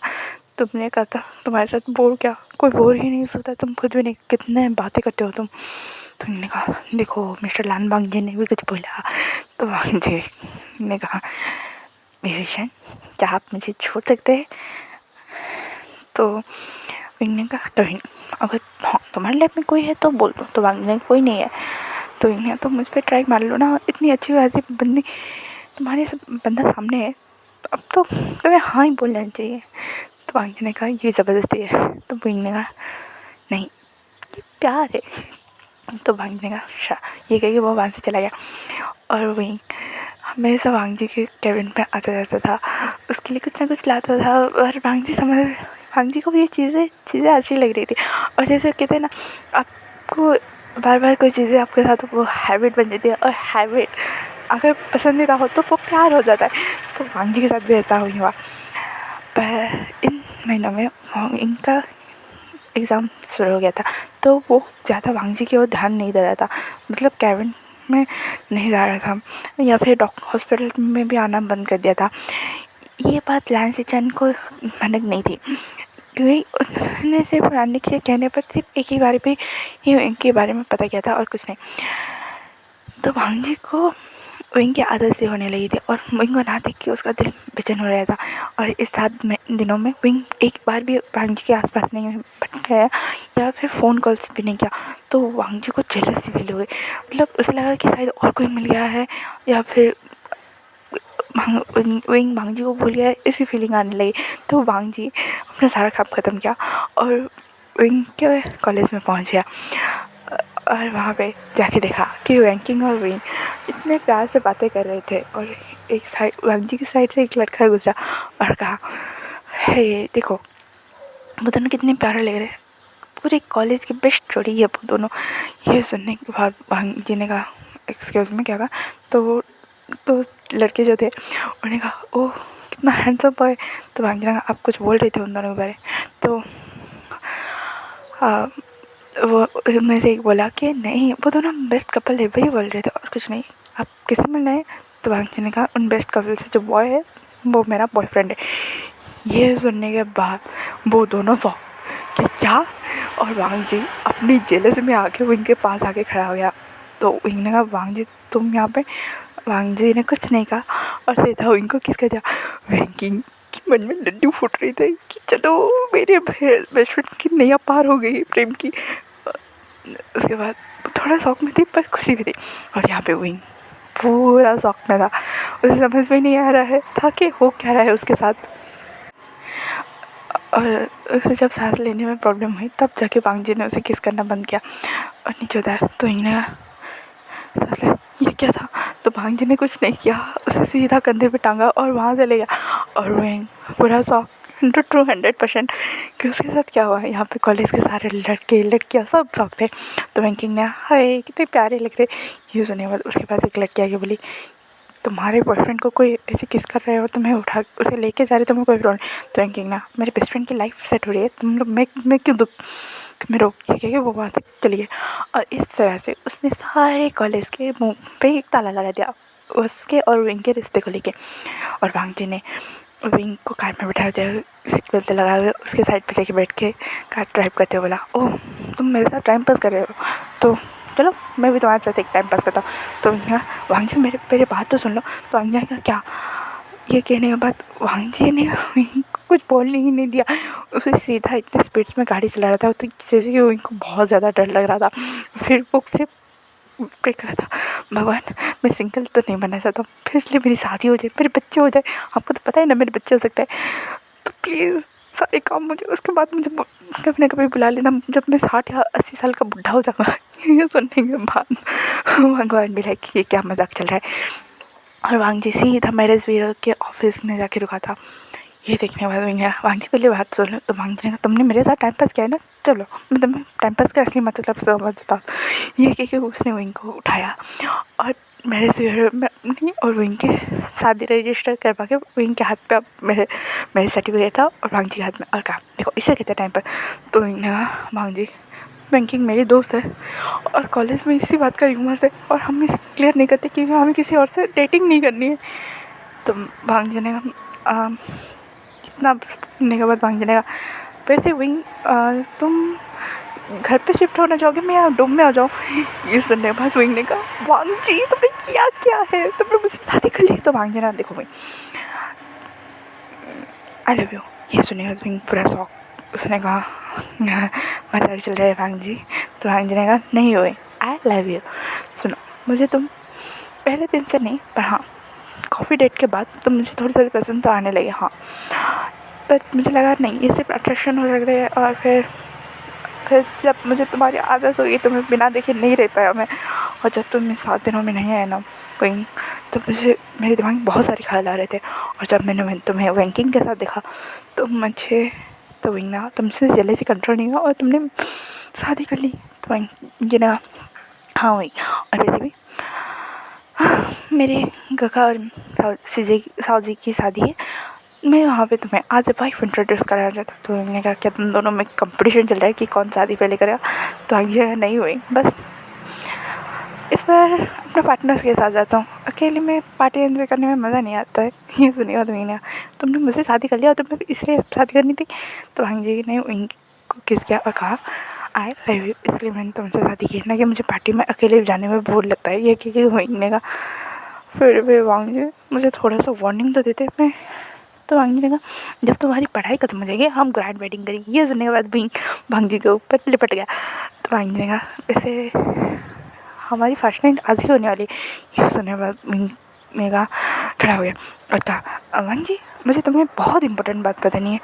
तुमने कहा था तुम्हारे साथ बोर, क्या कोई बोर ही नहीं सोता, तुम खुद भी नहीं, कितने बातें करते हो तुम। तो उन्होंने कहा देखो मिस्टर लान वांगजी ने भी कुछ बोला। तो वांगजी ने कहा विवेशन क्या आप मुझे छोड़ सकते हैं। तो विंग ने कहा तो अगर तुम्हारे लाइफ में कोई है तो बोल दो। तो वांगजी ने कोई नहीं है। तो विंग ने कहा तो मुझ पर ट्राई मार लो ना, इतनी अच्छी वैसी बंदी तुम्हारे बंदा सामने है, अब तो तुम्हें हाँ ही बोलना चाहिए। तो वांगजी ने कहा ये ज़बरदस्ती है। तो विंग ने कहा नहीं ये प्यार है। तो वांगजी ने कहा ये कह के वो वहाँ से चला गया। और विंग हमेशा वांगजी के कैबिन में आता जाता था, उसके लिए कुछ ना कुछ लाता था। और वांगजी को भी ये चीज़ें अच्छी लग रही थी। और जैसे कहते हैं ना, आपको बार बार कोई चीज़ें आपके साथ वो हैबिट बन जाती है, और हैबिट अगर पसंदीदा हो तो वो प्यार हो जाता है। तो वांगजी के साथ भी ऐसा हुआ। पर इन महीनों में इनका एग्ज़ाम शुरू हो गया था, तो वो ज़्यादा वांगजी की ओर ध्यान नहीं दे रहा था, मतलब कैबिन में नहीं जा रहा था, या फिर हॉस्पिटल में भी आना बंद कर दिया था। ये बात लैंसी चैन को भनक नहीं थी, क्योंकि उसने सिर्फ रानी के कहने पर सिर्फ एक ही बार भी इनके बारे में पता किया था और कुछ नहीं। तो वांगजी को विंग की आदत से होने लगी थी, और विंग को ना देख के उसका दिल बेचैन हो रहा था। और इस 7 दिनों में विंग एक बार भी वांगजी के आसपास नहीं गया, या फिर फ़ोन कॉल्स भी नहीं किया। तो वांगजी को जेलसी फील हुई, मतलब उसे लगा कि शायद और कोई मिल गया है, या फिर विंग वांगजी को भूल गया है, ऐसी फीलिंग आने लगी। तो वांगजी अपना सारा काम ख़त्म किया और विंग के कॉलेज में पहुंच गया। और वहाँ पे जाके देखा कि वैंकिंग और विंग इतने प्यार से बातें कर रहे थे, और एक साइड वांगजी की साइड से एक लड़का गुजरा और कहा हे देखो वो दोनों कितने प्यारे लग रहे हैं, पूरे कॉलेज की बेस्ट जोड़ी है वो दोनों। ये सुनने के बाद वांगजी ने कहा एक्सक्यूज़ में क्या कहा। तो लड़के जो थे उन्होंने कहा ओह कितना हैंडसम बॉय। तो वांगजी ने कहा आप कुछ बोल रहे थे उन दोनों के बारे। तो वो में से एक बोला कि नहीं वो दोनों बेस्ट कपल है, वही बोल रहे थे और कुछ नहीं, आप किससे मिलना है। तो वांगजी ने कहा उन बेस्ट कपल से जो बॉय है वो मेरा बॉयफ्रेंड है। ये सुनने के बाद वो दोनों वो कि क्या, और वांगजी अपनी जेलस में आके विंग के पास आके खड़ा हो गया। तो विंग ने कहा वांगजी तुम यहाँ पे। वांगजी ने कुछ नहीं कहा और सीधा विंग को किस कर दिया। विंग की मन में लड्डू फूट रही थी कि चलो मेरे बेस्ट फ्रेंड की नैया पार हो गई प्रेम की। उसके बाद थोड़ा शौक में थी पर खुशी भी थी, और यहाँ पे विंग पूरा शौक में था, उसे समझ में नहीं आ रहा है था कि हो क्या रहा है उसके साथ। और उसे जब सांस लेने में प्रॉब्लम हुई तब जाके वांगजी ने उसे किस करना बंद किया और नीचे उतारा। तो विंग ने कहा सांस ले, ये क्या था। तो वांगजी ने कुछ नहीं किया, उसे सीधा कंधे पे टांगा और वहाँ से ले गया। और विंग पूरा शौक 100% कि उसके साथ क्या हुआ। यहाँ पे कॉलेज के सारे लड़के लड़कियाँ सब शौक थे। तो वैंकिंग ने हाय कितने प्यारे लग रहे। ये सुनने के बाद उसके पास एक लड़की आके बोली तुम्हारे बॉयफ्रेंड को कोई ऐसे किस कर रहे हो, तुम्हें उठा उसे लेके जा रहे, तुम्हें कोई प्रॉब्लम। तो वैंकिंग ने मेरे बेस्ट फ्रेंड की लाइफ सेट हो रही है, तुम लोग मैं क्यों दुख में रोक के वो वहाँ से चली गई। और इस तरह से उसने सारे कॉलेज के मुँह पे एक ताला लगा दिया उसके और विंग के रिश्ते को लेके। और वांगजी ने विंग को कार में बैठा दिया, सीट बेल्ट लगा हुए उसके साइड पे जाके बैठ के कार ड्राइव करते हुए बोला ओह तुम मेरे साथ टाइम पास कर रहे हो तो चलो मैं भी तुम्हारे साथ एक टाइम पास करता हूँ। तो वांगजी मेरे बात तो सुन लो। तो वांगजी ने कहा क्या। ये कहने के बाद वांगजी ने विंग को कुछ बोलने ही नहीं दिया, उसे सीधा इतने स्पीड्स में गाड़ी चला रहा था तो जैसे कि विंग को बहुत ज़्यादा डर लग रहा था। फिर वो उसे प्रे करा था भगवान मैं सिंगल तो नहीं बनना चाहता हूँ, फिर इसलिए मेरी शादी हो जाए, मेरे बच्चे हो जाए, आपको तो पता है ना मेरे बच्चे हो सकते हैं, तो प्लीज़ सारे काम मुझे उसके बाद मुझे कभी ना कभी बुला लेना जब मैं 60 या 80 साल का बुढ़ा हो जाऊँगा। ये सुनने के बाद भगवान भी लाइक ये क्या मजाक चल रहा है। और वांगजी सीधा मैरिज ब्यूरो के ऑफिस में जाके रुका था। ये देखने के बाद मैंने कहा वांग जी पहले बात सुन लो। तो वांग जी ने कहा तुमने मेरे साथ टाइम पास किया है ना, चलो मैं तुम्हें टाइम पास का असली मतलब समझता हूँ। ये कह के उसने विंग को उठाया और मेरे सिर में अपनी और विंग की शादी रजिस्टर करवा के विंग के हाथ पे मेरे मेरे सर्टिफिकेट था और वांग जी के हाथ में, और कहा देखो इसे कहते टाइम पर। तो विंग ने कहा वांग जी बैंकिंग मेरी दोस्त है और कॉलेज में इसी बात का र्यूमर्स है और हम इसे क्लियर नहीं करते क्योंकि हमें किसी और से डेटिंग नहीं करनी है। तो वांग जी ने कहा इतना सुनने के बाद वांग जी ने कहा वैसे विंग तुम घर पे शिफ्ट होना चाहोगे, मैं यहाँ डोम में आ जाऊँ। ये सुनने के बाद विंग ने कहा वांग जी तुमने किया क्या है, तुमने मुझसे शादी कर ली। तो वांग जी ने देखो भाई आई लव यू। ये सुनने के बाद विंग पूरा शॉक। उसने कहा मजाक चल रहा है वांग जी। तो वांग जी ने कहा नहीं हुए आई लव यू। सुनो मुझे तुम पहले दिन से नहीं पर हाँ कॉफ़ी डेट के बाद तो मुझे थोड़ी थोड़ी पसंद तो आने लगी, हाँ पर मुझे लगा नहीं ये सिर्फ अट्रैक्शन हो सकता है। और फिर जब मुझे तुम्हारी आदत हुई तो मैं बिना देखे नहीं रह पाया मैं, और जब तुम मैं 7 दिनों में नहीं आए ना कहीं तो मुझे मेरे दिमाग में बहुत सारे ख्याल आ रहे थे। और जब मैंने तुम्हें वैंकिंग के साथ देखा तो मुझे तो वही ना तुमसे जल्दी से कंट्रोल नहीं हुआ और तुमने शादी कर ली। तो ये ना हाँ वही। और वैसे भी मेरे काका और साऊ जी की शादी है, मैं वहाँ पे तुम्हें आज वाइफ इंट्रोड्यूस कराया जाता। तो मैंने कहा क्या तुम दोनों में कंपटीशन चल रहा है कि कौन शादी पहले करेगा। तो ये नहीं हुई, बस इस बार अपने पार्टनर्स के साथ जाता हूँ, अकेले में पार्टी एंजॉय करने में मज़ा नहीं आता है। ये सुनिएगा तो मैंने तुमने मुझसे शादी कर लिया और तुमने इसलिए शादी करनी थी। तो भांग जी ने उनको किस किया और कहा आई लव यू, इसलिए मैंने तुमसे शादी की ना कि मुझे पार्टी में अकेले जाने में बोर लगता है। ये क्योंकि वहीने का फिर भी वांग जी मुझे थोड़ा सा वार्निंग तो देते मैं। तो वांग जी ने कहा जब तुम्हारी पढ़ाई खत्म हो जाएगी हम ग्रैंड वेडिंग करेंगे। ये सुनने के बाद भांग जी के ऊपर लिपट गया। तो वांग जी ने कहा वैसे हमारी फर्स्ट नाइट आज ही होने वाली। ये सुनने के बाद ने कहा खड़ा हो गया और कहा वांग जी मुझे तुम्हें बहुत इंपॉर्टेंट बात बतानी है।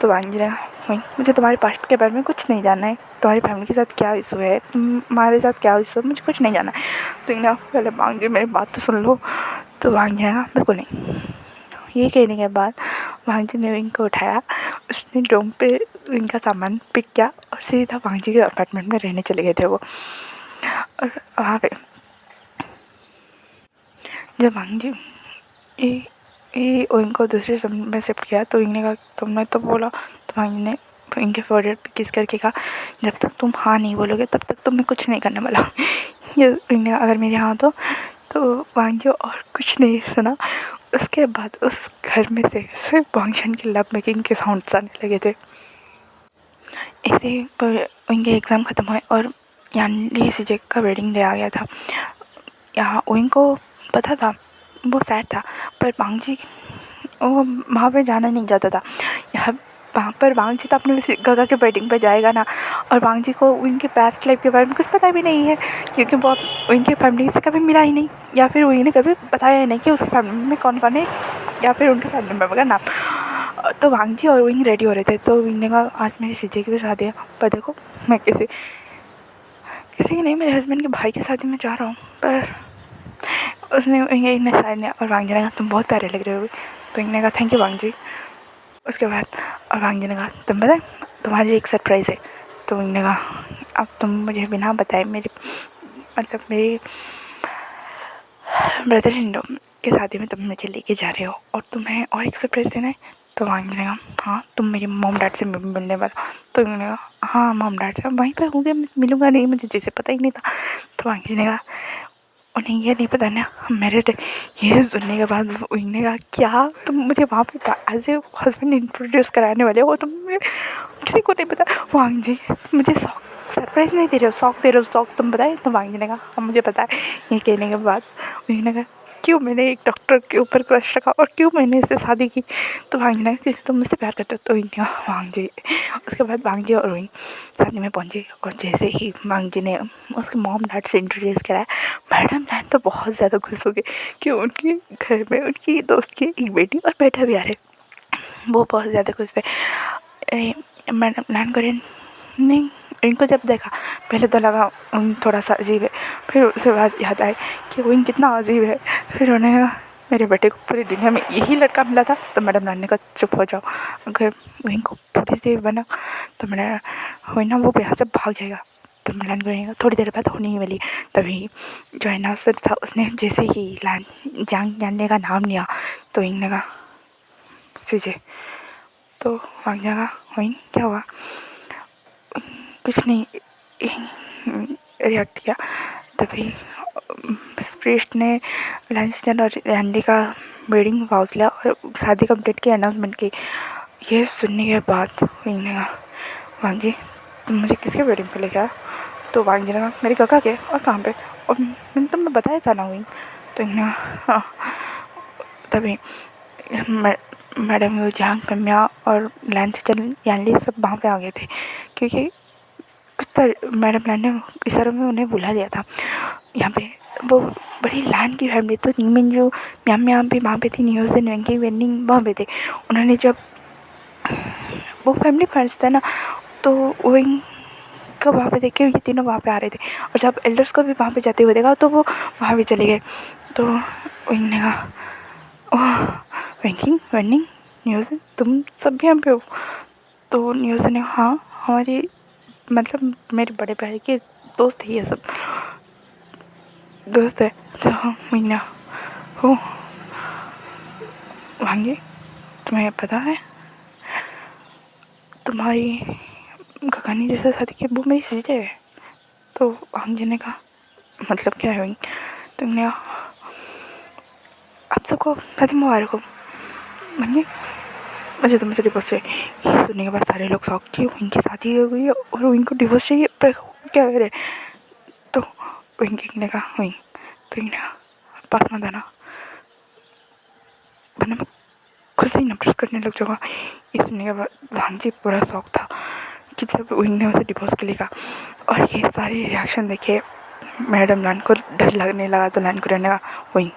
तो वांग जी ने कहा वही मुझे तुम्हारे पास्ट के बारे में कुछ नहीं जानना है, तुम्हारी फैमिली के साथ क्या इशू है, तुम्हारे साथ क्या इशू है, मुझे कुछ नहीं जानना है। तो इन्हें पहले वांग जी मेरी बात तो सुन लो। तो वांग जी ने कहा बिल्कुल नहीं। ये कहने के बाद वांग जी ने इनको उठाया, उसने रूम पे इनका सामान पिक किया और सीधा वांग जी के अपार्टमेंट में रहने चले गए थे वो। और वहाँ पे जब वांग जी इनको दूसरे रूम में शिफ्ट किया तो इन्हें कहा तुमने तो बोला। तो वांग जी ने इनके फोrehead पे किस करके कहा जब तक तुम हाँ नहीं बोलोगे तब तक तुम्हें कुछ नहीं करने वाला। ये इन्हें अगर मेरे हाँ तो वांग जी और कुछ नहीं सुना। उसके बाद उस घर में से सिर्फ वांगशन के लव मेकिंग के साउंड्स आने लगे थे। ऐसे पर इनके एग्ज़ाम ख़त्म हुए और यानी सीजे का वेडिंग डे आ गया था। यहाँ उनको पता था वो सैड था पर वांग जी वो वहाँ पर जाना नहीं चाहता था। यहाँ वहाँ पर वांग जी तो अपने गगा के वेडिंग पर जाएगा ना, और वांग जी को उनके पास्ट लाइफ के बारे में कुछ पता भी नहीं है क्योंकि वो उनके फैमिली से कभी मिला ही नहीं या फिर उन्हें कभी बताया ही नहीं कि उसके फैमिली में कौन कौन है या फिर उनके फैमिली मेम्बर का नाम। तो वांग जी और विंग रेडी हो रहे थे। तो विंग ने कहा आज मेरी सीजे की भी शादी है पर देखो मैं किसी की नहीं मेरे हस्बैंड के भाई की शादी में जा रहा हूँ। पर उसने इन्हें शायद नहीं। और वांग जी ने कहा तुम बहुत प्यारे लग रहे हो। तो इन्हें कहा थैंक यू वांग जी। उसके बाद और वांग जी ने कहा तुम बताए तुम्हारे लिए एक सरप्राइज़ है। तो इन्हें कहा अब तुम मुझे बिना बताए मेरे मेरी ब्रदर इन लॉ की शादी में तुम मुझे लेके जा रहे हो और तुम्हें और एक सरप्राइज़ देना है। तो वांग जी ने कहा हाँ तुम मेरी मॉम डैड से मिलने वाला। तो उन्होंने कहा हाँ मॉम डैड से वहीं पर होंगे, मिलूँगा नहीं, मुझे जैसे पता ही नहीं था। तो वांग जी ने कहा उन्हें ये नहीं पता ना मैरिड है। ये सुनने के बाद उन्होंने कहा क्या तुम मुझे वहाँ पे एज ए हस्बैंड इंट्रोड्यूस कराने वाले हो, तुम किसी को नहीं पता। वांग जी मुझे सरप्राइज़ नहीं दे रहे हो, शौक दे रहे हो, शौक तुम बताए। तो वांग जी ने कहा हाँ मुझे पता है। ये कहने के बाद उन्होंने कहा क्यों मैंने एक डॉक्टर के ऊपर क्रश रखा और क्यों मैंने इससे शादी की। तो वांग जी ने कहा तुम मुझसे प्यार करते हो। तो इन्होंने कहा वांग जी। उसके बाद वांग जी और रोइंग शादी में पहुँचे और जैसे ही वांग जी ने उसके मॉम डैड से इंट्रोड्यूस कराया मैडम डैड तो बहुत ज़्यादा खुश हो गए कि उनके घर में उनकी दोस्त की एक बेटी और बेटा भी आ रहे। वो बहुत ज़्यादा खुश थे। मैडम नैन कोरियन ने इनको जब देखा पहले तो लगा उन थोड़ा सा अजीब है, फिर उसके बाद याद आए कि वो इन कितना अजीब है। फिर उन्हें मेरे बेटे को पूरी दुनिया में यही लड़का मिला था। तो मैडम लान ने कहा चुप हो जाओ, अगर वहीं को पूरी से बना तो मेरा वही ना वो यहाँ से भाग जाएगा। तो लान को रहेगा थोड़ी देर बाद होने ही वाली। तभी जो है ना अफसर था उसने जैसे ही लान जान जानने का नाम लिया तो इन लगा सीजे। तो भाग जाएगा। वहीं क्या हुआ, कुछ नहीं रिएक्ट किया। तभी प्रीस्ट ने लैंसटन और रैंडी का वेडिंग वाउस लिया और शादी कंप्लीट की अनाउंसमेंट की। ये सुनने के बाद विंग ने कहा वांग जी तुम मुझे किसके वेडिंग पे लेके आया। तो वांग जी ने कहा मेरे काका के। और कहाँ पे, और मैंने तुम्हें बताया था ना विंग। तो इन्हें हाँ। तभी मैडम जहांग पेम्या और लैंसटन यानली सब वहाँ पे आ गए थे, क्योंकि मैडम लैंड ने इस तरह में उन्हें बुला लिया था यहाँ पे। वो बड़ी लैंड की फैमिली, तो नीमिन जो म्याम म्याम भी वहाँ पे थी, न्यूज़न वेंकी वेंडिंग वहाँ पे थे। उन्होंने जब वो फैमिली फ्रेंड्स थे ना, तो वही को वहाँ पे देख के ये तीनों वहाँ पे आ रहे थे। और जब एल्डर्स को भी वहाँ पे जाते हुए देखा तो वो वहाँ भी चले गए। तो वही ने कहा ओह वेंकी वेंडिंग न्यूज़न तुम सब भी यहाँ पे हो। तो न्यूज़न ने हाँ हमारी मतलब मेरे बड़े भाई के दोस्त ही ये सब दोस्त है। तो मीना हो भांगे तुम्हें पता है तुम्हारी गगानी जैसे शादी की वो मेरी सीजे है। तो भांगे ने कहा मतलब क्या है। तुमने आप सबको शादी मुबारक हो। भांगे मुझे तो मुझे डिवोर्स चाहिए। ये सुनने के बाद सारे लोग शौक कि उनकी शादी हो गई है और उनको डिवोर्स चाहिए, पर क्या करे। तो विंकी ने कहा वहीं तो इन्हें पास मत आना वरना मैं खुद से ही नफरत करने लग जाऊँगा। ये सुनने के बाद भांजी पूरा शौक था कि जब विंग ने उसे डिवोर्स के लिए कहा। और ये सारे रिएक्शन देखे मैडम लान को डर लगने लगा। तो लान को रहने लगा विंग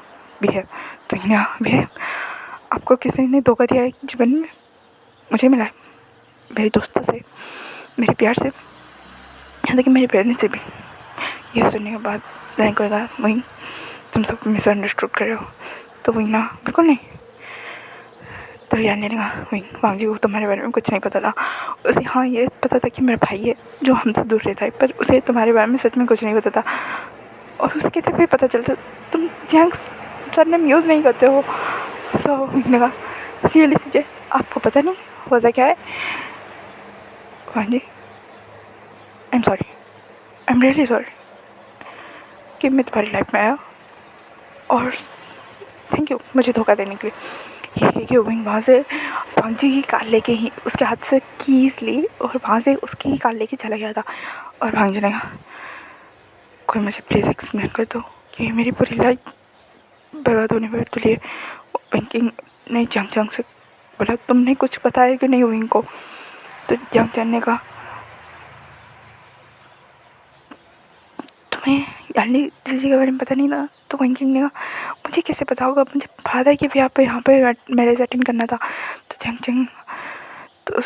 बिहेव। तो इन्हें बिहेव आपको किसी ने धोखा दिया है जीवन में, मुझे मिला है मेरे दोस्तों से, मेरे प्यार से, यहाँ तक कि मेरे पेरेंट्स से भी। यह सुनने के बाद लाइन को लगा वहीं तुम सब मिसअंडरस्टूड कर रहे हो। तो वहीं ना बिल्कुल नहीं। तो यानी ने कहा वहीं वांग जी को तुम्हारे बारे में कुछ नहीं पता था। उसे हाँ ये पता था कि मेरा भाई है जो हमसे दूर रहता है, पर उसे तुम्हारे बारे में सच में कुछ नहीं पता था। और उसे कहते भी पता चलता तुम जैंग सरनेम यूज़ नहीं करते हो। तो वहीं ने कहा रियली सीजे आपको पता नहीं वजह क्या है। Wang ji I am sorry, I am really sorry कि मैं तुम्हारी लाइफ में आया और थैंक यू मुझे धोखा देने के लिए। ये कि विंग वहाँ से भांजी की कार लेके ही उसके हाथ से कीज़ ली और वहाँ से उसकी ही कार लेके चला गया था। और भांजी ने कहा कोई मुझे प्लीज़ एक्सप्लेन कर दो कि मेरी पूरी लाइफ बर्बाद होने पर तो लिए। बैंकिंग ने जंग से बोला तुमने कुछ बताया कि नहीं विंग को। तो जंग ने कहा तुम्हें यानी किसी के बारे में पता नहीं था। तो बैंकिंग ने कहा मुझे कैसे पता होगा, मुझे फादर के भी यहाँ पे मैरिज अटेंड करना था। तो जंग तो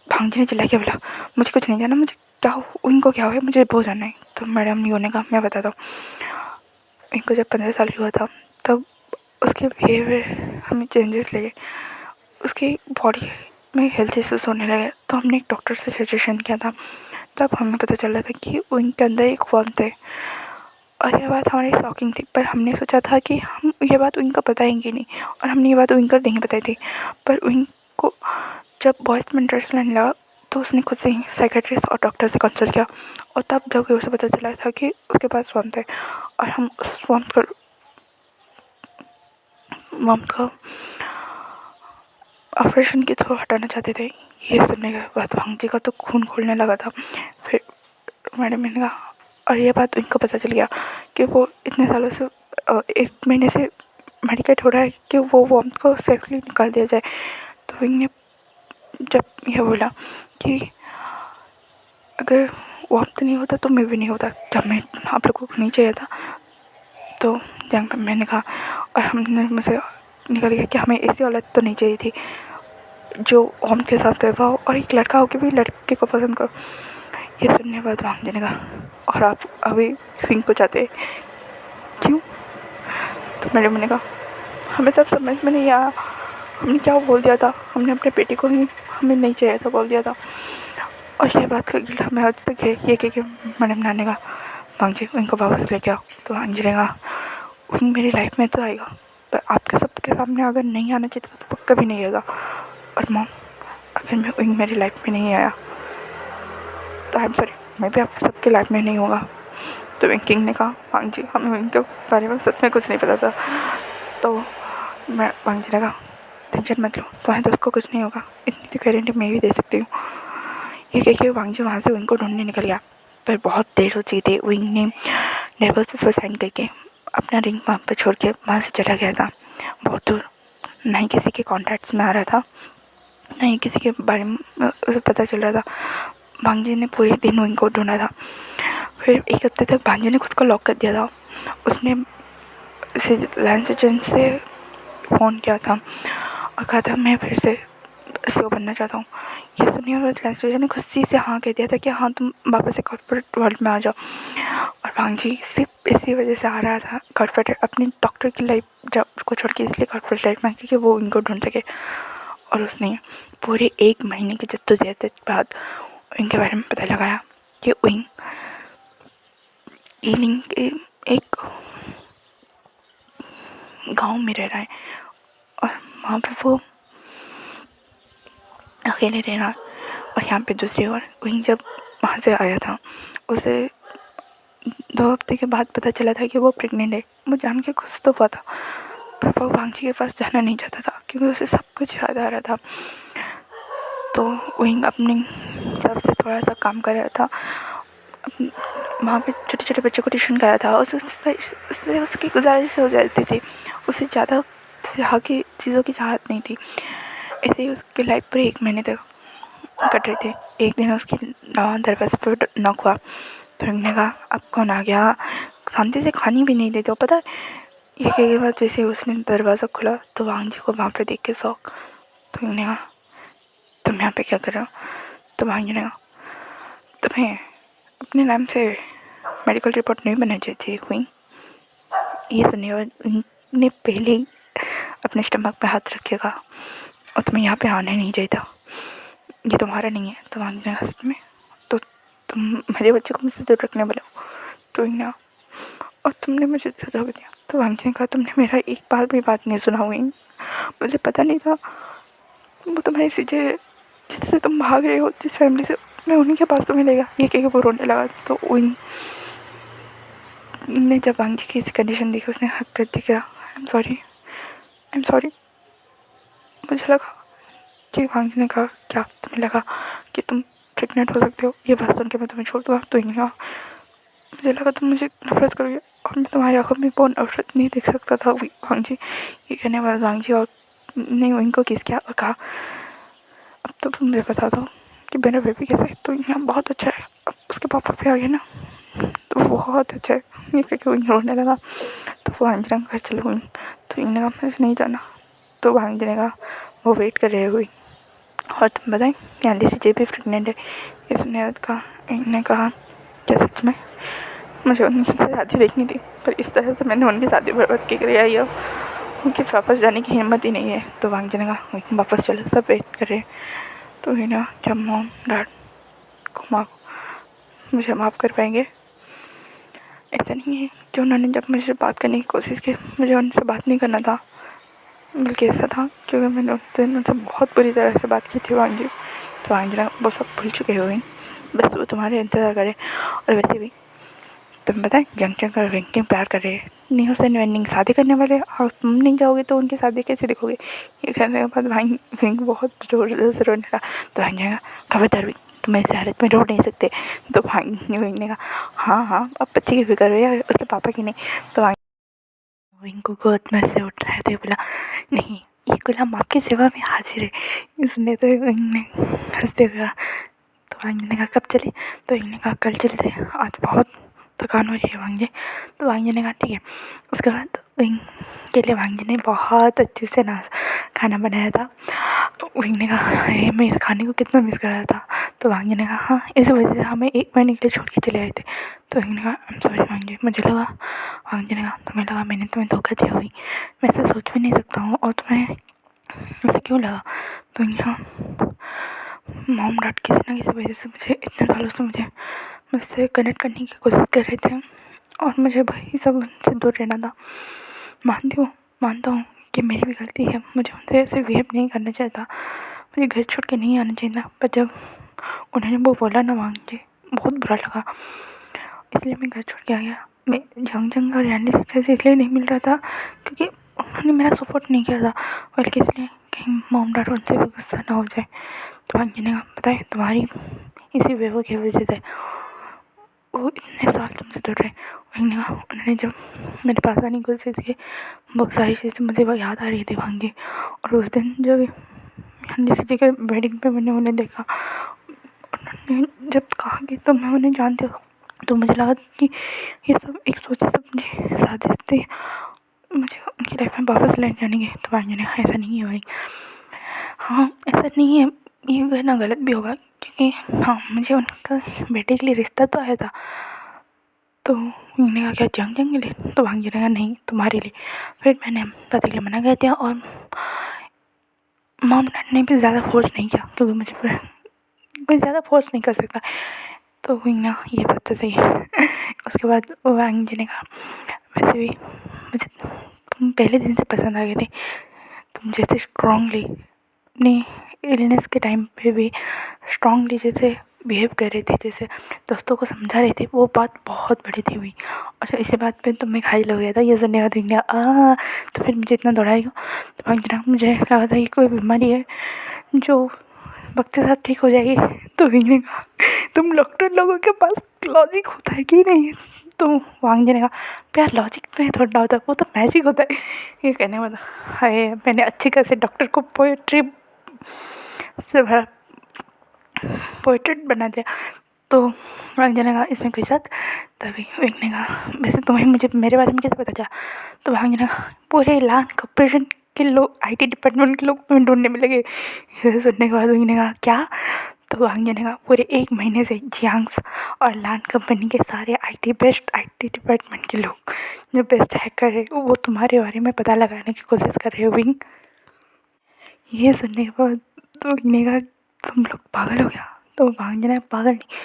भांजी ने चिल्ला के बोला मुझे कुछ नहीं जानना, मुझे क्या हो इनको क्या हुआ है मुझे बहुत जानना है। तो मैडम ने कहा मैं बताता हूँ। इनको जब 15 साल हुआ था तब उसके बिहेवियर हमें चेंजेस लगे, उसकी बॉडी में हेल्थ इश्यूज होने लगे। तो हमने एक डॉक्टर से सजेशन किया था, तब हमें पता चल रहा था कि उनके अंदर एक वर्म थे। और यह बात हमारी शॉकिंग थी, पर हमने सोचा था कि हम ये बात उनको बताएंगे नहीं, और हमने ये बात उनको नहीं बताई थी। पर उनको जब बॉयज़ में इंटरेस्ट लेने लगा तो उसने खुद से ही साइकेट्रिस्ट और डॉक्टर से कंसल्ट किया, और तब जब उसे पता चला था कि उसके पास वर्म थे। और हम उस वर्म का ऑपरेशन के थ्रू हटाना चाहते थे। ये सुनने के बाद भांजी का तो खून खोलने लगा था। फिर मैडम ने कहा और ये बात उनको पता चल गया कि वो इतने सालों से 1 महीने से मेडिकेट हो रहा है कि वो वर्म को सेफली निकाल दिया जाए। तो विंग ने जब यह बोला कि अगर वर्म नहीं होता तो मैं भी नहीं होता, जब मैं आप लोगों को नहीं चाहिए था। तो जंग मैंने कहा और हमने मुझे निकल गया कि हमें ऐसी औलाद तो नहीं चाहिए थी जो ओम के साथ व्यवहार हो और एक लड़का होकर भी लड़के को पसंद करो। ये सुनने के बाद भांजे ने कहा और आप अभी फिंग को चाहते क्यों। तो मैंने कहा हमें तब समझ में नहीं आया हमने क्या बोल दिया था। हमने अपने बेटे को ही हमें नहीं चाहिए था बोल दिया था। और ये बात का गिल्ट हमें आज तक है। ये कि मैडम नाने का भांजी इनको वापस लेके आओ, तो भांजी ने कहा उन मेरी लाइफ में तो आएगा, पर आपके सबके सामने अगर नहीं आना चाहिए तो पक्का भी नहीं आएगा। और मॉम अगर मैं विंग मेरी लाइफ में नहीं आया तो आई एम सॉरी, मैं भी आप सबके लाइफ में नहीं होगा। तो विंग किंग ने कहा भांजी हमें विंग के बारे में सच में कुछ नहीं पता था। तो मैं भांजी ने कहा टेंशन मत लो, तुम्हारे दोस्त को कुछ नहीं होगा, इतनी तो गारंटी मैं भी दे सकती हूँ। ये कह के वांगजी वहाँ से विंग को ढूंढने निकल गया। पर बहुत देर हो चुकी थी। विंग ने डाइवोर्स पेपर साइन करके अपना रिंग वहाँ पर छोड़ के वहाँ से चला गया था बहुत दूर। ना ही किसी के कॉन्टैक्ट्स में आ रहा था, ना ही किसी के बारे में उसे पता चल रहा था। भांजी ने पूरे दिन विंग को ढूंढा था। फिर एक हफ्ते तक भांजी ने खुद को लॉक कर दिया था। उसने लैंस एजेंट से फ़ोन किया था और कहा था मैं फिर से सीओ बनना चाहता हूँ। ये सुनिए लैंस एजेंट ने खुशी से हाँ कह दिया था कि हाँ तुम वापस से कॉर्पोरेट वर्ल्ड में आ जाओ। और भांजी सिर्फ इसी वजह से आ रहा था कॉर्पोरेट, अपनी डॉक्टर की लाइफ जॉब को छोड़ के इसलिए कॉर्पोरेट लाइफ में, क्योंकि वो इनको ढूंढ सके। और उसने पूरे 1 महीने की जद्दोजहद बाद इनके बारे में पता लगाया कि विंग ईलिंग के एक गांव में रह रहा है और वहाँ पे वो अकेले रह रहा है। और यहाँ पे दूसरी ओर विंग जब वहाँ से आया था उसे 2 हफ्ते के बाद पता चला था कि वो प्रेग्नेंट है। वो जान के खुश तो हुआ था, पर वो भांजी के पास जाना नहीं चाहता था क्योंकि उसे सब कुछ याद आ रहा था। तो विंग अपने हिसाब से थोड़ा सा काम कर रहा था। वहाँ पे छोटे छोटे बच्चों को ट्यूशन कराया था। उससे उसकी गुजारिश हो जाती थी, उसे ज़्यादा की चीज़ों की चाहत नहीं थी। ऐसे ही उसकी लाइफ पर 1 महीने तक कट रहे थे। एक दिन उसकी दरवाजे पर नॉक हुआ तो उन्होंने कहा अब कौन आ गया, शांति से खानी भी नहीं देते हो पता है। ये कह के बाद जैसे उसने दरवाज़ा खुला तो वांग जी को वहाँ पे देख के शौक। तो उन्होंने कहा तुम यहाँ पे क्या कर रहे हो। तो वांग जी ने कहा तुम्हें अपने नाम से मेडिकल रिपोर्ट नहीं बनानी चाहिए हुई। ये सुनने वाले ने पहले ही अपने स्टमक पे हाथ रखेगा और तुम्हें यहाँ पे आने नहीं चाहिए था, ये तुम्हारा नहीं है। तो वांग जी ने कहा सच में, तो तुम मेरे बच्चे को मुझसे दूर रखने वाले हो। तो ना और तुमने मुझे धोखा दिया। तो वांग जी ने कहा तुमने मेरा एक बार भी बात नहीं सुना हुई, मुझे पता नहीं था वो तुम्हारी चीज़ें जिससे तुम भाग रहे हो, जिस फैमिली से, मैं उन्हीं के पास तुम्हें लेगा। ये कह के वो रोने लगा। तो ने जब वांग जी की ऐसी कंडीशन देखी उसने हक कर दिया आई एम सॉरी। मुझे लगा कि वांग जी ने कहा क्या तुम्हें लगा कि तुम प्रेग्नेंट हो सकते हो, ये बात सुन के मैं तुम्हें छोड़ दूँगा। तो इन्हें मुझे लगा तुम मुझे नफरत करोगे और मैं तुम्हारी आंखों में वो नफरत नहीं देख सकता था वांग जी। ये कहने वाला वांग जी और ने इनको किस किया और कहा अब तो तुम मुझे बता दो कि मेरा बेबी कैसे है। तो यहाँ बहुत अच्छा है, अब उसके पापा पे आ गया ना तो बहुत अच्छा है। ये कह के वो रोने लगा। तो वो वांग जी ने घर चले हुई। तो इन्होंने कहा मुझे नहीं जाना। तो वांग जी ने कहा वो वेट कर रहे हुई और तुम बताएं यहाँ लिसी जे भी प्रेगनेंट है। ये सुने का इन्होंने कहा क्या सच में, मुझे उनकी शादी देखनी थी पर इस तरह से मैंने उनकी शादी बर्बाद की कर आई है, उनके वापस जाने की हिम्मत ही नहीं है। तो वांग जी ने कहा वापस चलो सब वेट कर रहे। तो ही ना क्या मॉम डैड को माफ़ मुझे माफ़ कर पाएंगे। ऐसा नहीं है कि उन्होंने जब मुझसे बात करने की कोशिश की मुझे उनसे बात नहीं करना था, बल्कि ऐसा था क्योंकि मैंने उनसे बहुत बुरी तरह से बात की थी वांग जी। तो वांग जी ने वो सब भूल चुके हुए, बस वो तुम्हारे इंतज़ार करें। और वैसे भी तुम बताएं जंक्शन कर रैंकिंग प्यार कर रहे हैं, न्यू से वेंडिंग शादी करने वाले और तुम नहीं जाओगे तो उनकी शादी कैसे देखोगे। ये कहने के बाद भाई बहुत जोर से रोने लगा। तो भाई जाएगा खबरदार भी तुम ऐसे हालत में रो नहीं सकते। तो भाई ने कहा हाँ हाँ अब बच्चे की फिक्र है उसके पापा की नहीं। तो भाई को गोद में से उठ रहे थे, बोला नहीं ये गुलाम आपकी सेवा में हाजिर है। इसने तो ने हंसते हुए। तो वांग ने कहा कब चले। तो इन्होंने कहा कल चलते हैं, आज बहुत थकान हो रही है वांग जी। तो वांग जी ने कहा ठीक है। उसके बाद विंग के लिए वांग जी ने बहुत अच्छे से खाना बनाया था। तो विंग ने कहा मैं इस खाने को कितना मिस कर रहा था। तो वांग जी ने कहा हाँ इस वजह से हमें 1 महीने के लिए छोड़ के चले आए थे। तो मैंने कहा आई एम सॉरी वांग जी। मुझे लगा, वांग जी ने कहा तुम्हें लगा मैंने तुम्हें धोखा दिया हुई, मैं ऐसे सोच भी नहीं सकता हूँ और तुम्हें ऐसा क्यों लगा। तो मैंने कहा मॉम डैड किसी ना किसी वजह से मुझे इतने सालों से मुझसे कनेक्ट करने की कोशिश कर रहे थे और मुझे वही सब उनसे दूर रहना था। मानता हूँ कि मेरी भी गलती है, मुझे उनसे ऐसे बिहेव नहीं करना चाहिए था, मुझे घर छोड़ के नहीं आना चाहिए था। पर जब उन्होंने वो बोला ना वांग जी, बहुत बुरा लगा, इसलिए मैं घर छोड़ के आ गया। मैं जंग और यानी से इसलिए नहीं मिल रहा था क्योंकि उन्होंने मेरा सपोर्ट नहीं किया था, बल्कि इसलिए कहीं मॉम डैड उनसे भी गुस्सा ना हो जाए। तो वांग जी ने कहा पता है तुम्हारी इसी बेवो की वजह से वो इतने साल तुमसे दूर रहे। वहीं उन्होंने जब मेरे पास आने की कोशिश की, बहुत सारी चीज़ें मुझे वो याद आ रही थी वांग जी। और उस दिन जब हंडी जी के वेडिंग पे मैंने उन्हें देखा, उन्होंने जब कहा कि तुम मैं उन्हें जानती हो, तो मुझे लगा कि ये सब एक सोची समझी साजिश थी, मुझे उनकी लाइफ में वापस ले जाने की। तो वांग जी ने कहा ऐसा नहीं है भाई, हाँ ऐसा नहीं है, ये कहना गलत भी होगा क्योंकि हाँ मुझे उनका बेटे के लिए रिश्ता तो आया था। तो उन्होंने कहा क्या जंग के लिए। तो वांग जी ने कहा नहीं तुम्हारे लिए। फिर मैंने पति के लिए मना कर दिया और मॉम डैड ने भी ज़्यादा फोर्स नहीं किया क्योंकि मुझे कोई ज़्यादा फोर्स नहीं कर सकता। तो हुई ना ये बात तो सही है। उसके बाद वांग जी ने कहा वैसे भी मुझे तुम पहले दिन से पसंद आ गए थे, तुम जैसे स्ट्रांगली अपनी इलनेस के टाइम पे भी स्ट्रांगली जैसे बिहेव कर रही थी, जैसे दोस्तों को समझा रही थी, वो बात बहुत बड़ी थी हुई। और इसी बात पे तो मैं घायल हो गया था, ये सुनने के बाद हुई ना तो फिर मुझे इतना दौड़ाएगा। तो मुझे लगा था कि कोई बीमारी है जो वक्त के साथ ठीक हो जाएगी। तो हुई ने कहा तुम डॉक्टर लोगों के पास लॉजिक होता है कि नहीं। तो वांग जी ने कहा प्यार लॉजिक में थोड़ा होता है, वो तो मैजिक होता है। ये कहने वाला हाय मैंने अच्छी खासी डॉक्टर को पोएट्री से भरा पोएट्रेट बना दिया। तो वांग जी ने कहा इसमें कोई शक। तभी वांग ने कहा वैसे तुम्हें मुझे मेरे बारे में कैसे पता चला। तो वांग जी ने कहा पूरे लान कॉर्पोरेशन के लोग IT डिपार्टमेंट के लोग तुम्हें ढूंढने में लगे। ये सुनने के बाद वांग ने कहा क्या। तो वांग जी ने कहा पूरे 1 महीने से जियांग्स और लान कंपनी के सारे बेस्ट IT डिपार्टमेंट के लोग जो बेस्ट हैकर है वो तुम्हारे बारे में पता लगाने की कोशिश कर रहे हो विंग। ये सुनने के बाद तो वांग ने कहा तुम लोग पागल हो गया। तो वांग जी ने पागल नहीं,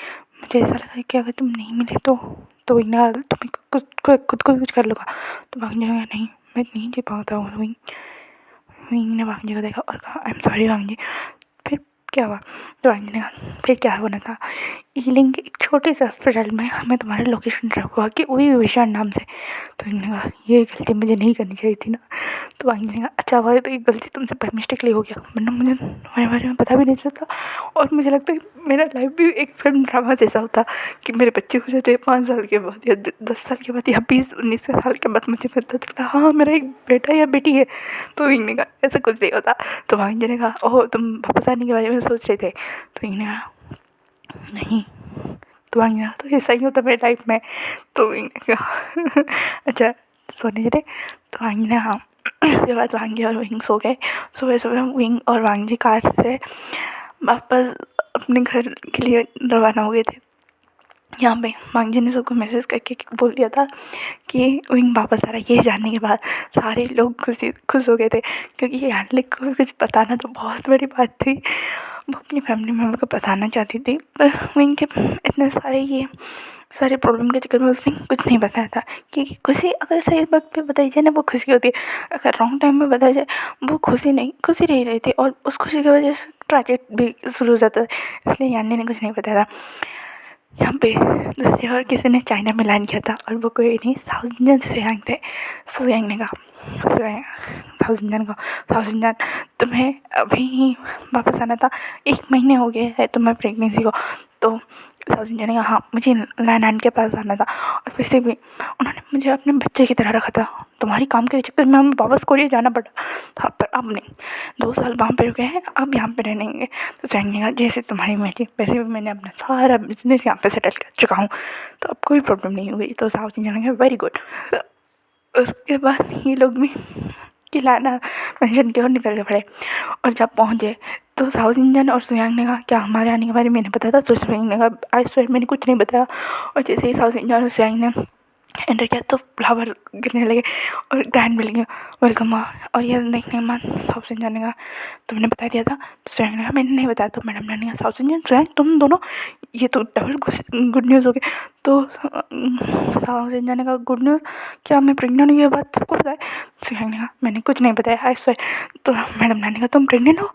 मुझे ऐसा लगा कि अगर तुम नहीं मिले तो विंग ना तुम्हें खुद को कुछ कर लूँगा। तो वांग जी ने कहा नहीं मैं नहीं जी पाता हूँ विंग। विंग ने वांग जी को देखा और कहा आई एम सॉरी वांग जी। फिर क्या हुआ। तो वांग जी ने कहा फिर क्या होना था, ईलिंग के एक छोटे से अस्पताल में हमें तुम्हारा लोकेशन ड्रॉप हुआ कि वही विशाल नाम से। तो इन्होंने कहा ये गलती मुझे नहीं करनी चाहिए थी ना। तो वांग जी ने कहा अच्छा हुआ तो ये गलती तुमसे बाय मिस्टेकली हो गया, वरना मुझे तुम्हारे बारे में पता भी नहीं चलता। और मुझे लगता है कि मेरा लाइफ भी एक फिल्म ड्रामा जैसा होता कि मेरे बच्चे हो जाते 5 साल के बाद या 10 साल के बाद या 20-19 साल के बाद मुझे पता चलता हाँ मेरा एक बेटा या बेटी है। तो इन्होंने कहा ऐसा कुछ नहीं होता। तो वांग जी ने कहा ओह तुम वापस आने के बारे में सोच रहे थे। तो इन्होंने कहा नहीं। तो वांग जी ने कहा तो ऐसा ही होता मेरी लाइफ में। तो इन्होंने कहा अच्छा सोने चले। तो वांग जी ने हाँ उसके बाद वांग जी और विंग सो गए। सुबह सुबह विंग और वांग जी कार से वापस अपने घर के लिए रवाना हो गए थे। यहाँ पे वांग जी ने सबको मैसेज करके बोल दिया था कि विंग वापस आ रहा है। ये जानने के बाद सारे लोग खुश हो गए थे क्योंकि यार्लिक को भी कुछ बताना तो बहुत बड़ी बात थी, वो अपनी फैमिली मेम्बर को बताना चाहती थी। पर विंग के इतने सारे प्रॉब्लम के चक्कर में उसने कुछ नहीं बताया था क्योंकि खुशी अगर सही वक्त पे बताई जाए ना वो खुशी होती है, अगर रॉन्ग टाइम में बताया जाए वो खुशी नहीं रही थी और उस खुशी की वजह से ट्रेजेडी भी शुरू हो जाता है। इसलिए यानी ने कुछ नहीं बताया था। यहाँ पे दूसरी और किसी ने चाइना में लैंड किया था और वो कोई नहीं साउथ सियांग थे। सियांग ने कहा साउथ इंडियन तुम्हें अभी ही वापस आना था, 1 महीने हो गए है तुम्हें प्रेगनेंसी को। तो साउथ इंडियन ने कहा हाँ मुझे लैंड के पास आना था और वैसे भी उन्होंने मुझे अपने बच्चे की तरह रखा था, तुम्हारी काम के चक्कर में हमें वापस कोरिया जाना पड़ा था पर अब नहीं, 2 साल वहाँ पे रुके हैं अब यहाँ पे रहेंगे। तो चाइना ने कहा जैसे तुम्हारी मर्जी, वैसे भी मैंने अपना सारा बिजनेस यहाँ पे सेटल कर चुका हूँ तो अब कोई प्रॉब्लम नहीं हुई। तो साउथ इंडियन ने कहा वेरी गुड। उसके बाद ये लोग भी कि लाना मेंशन किया और निकल के पड़े। और जब पहुँचे तो साउथ इंडियन और सुयांग ने कहा क्या हमारे आने के बारे में नहीं पता था? तो सुयांग ने कहा आई स्वेयर मैंने कुछ नहीं बताया। और जैसे ही साउथ इंडियन और सुयांग ने एंटर किया तो फ्लावर गिरने लगे और ग्रैंड वेलकम हुआ। और यह देखने के बाद साउथ इंडियन ने कहा तुमने बता दिया था? तो सुयांग ने कहा मैंने नहीं बताया। तो मैडम ने कहा साउथ इंडियन सुयांग तुम दोनों ये तो डबल गुड न्यूज़ हो गई। तो साउथ इंडियन ने कहा गुड न्यूज़ क्या मैं प्रेग्नेंट हूँ ये बात सबको बताया? सुयांग ने कहा मैंने कुछ नहीं बताया आई स्वेयर। तो मैडम ने कहा तुम प्रेग्नेंट हो?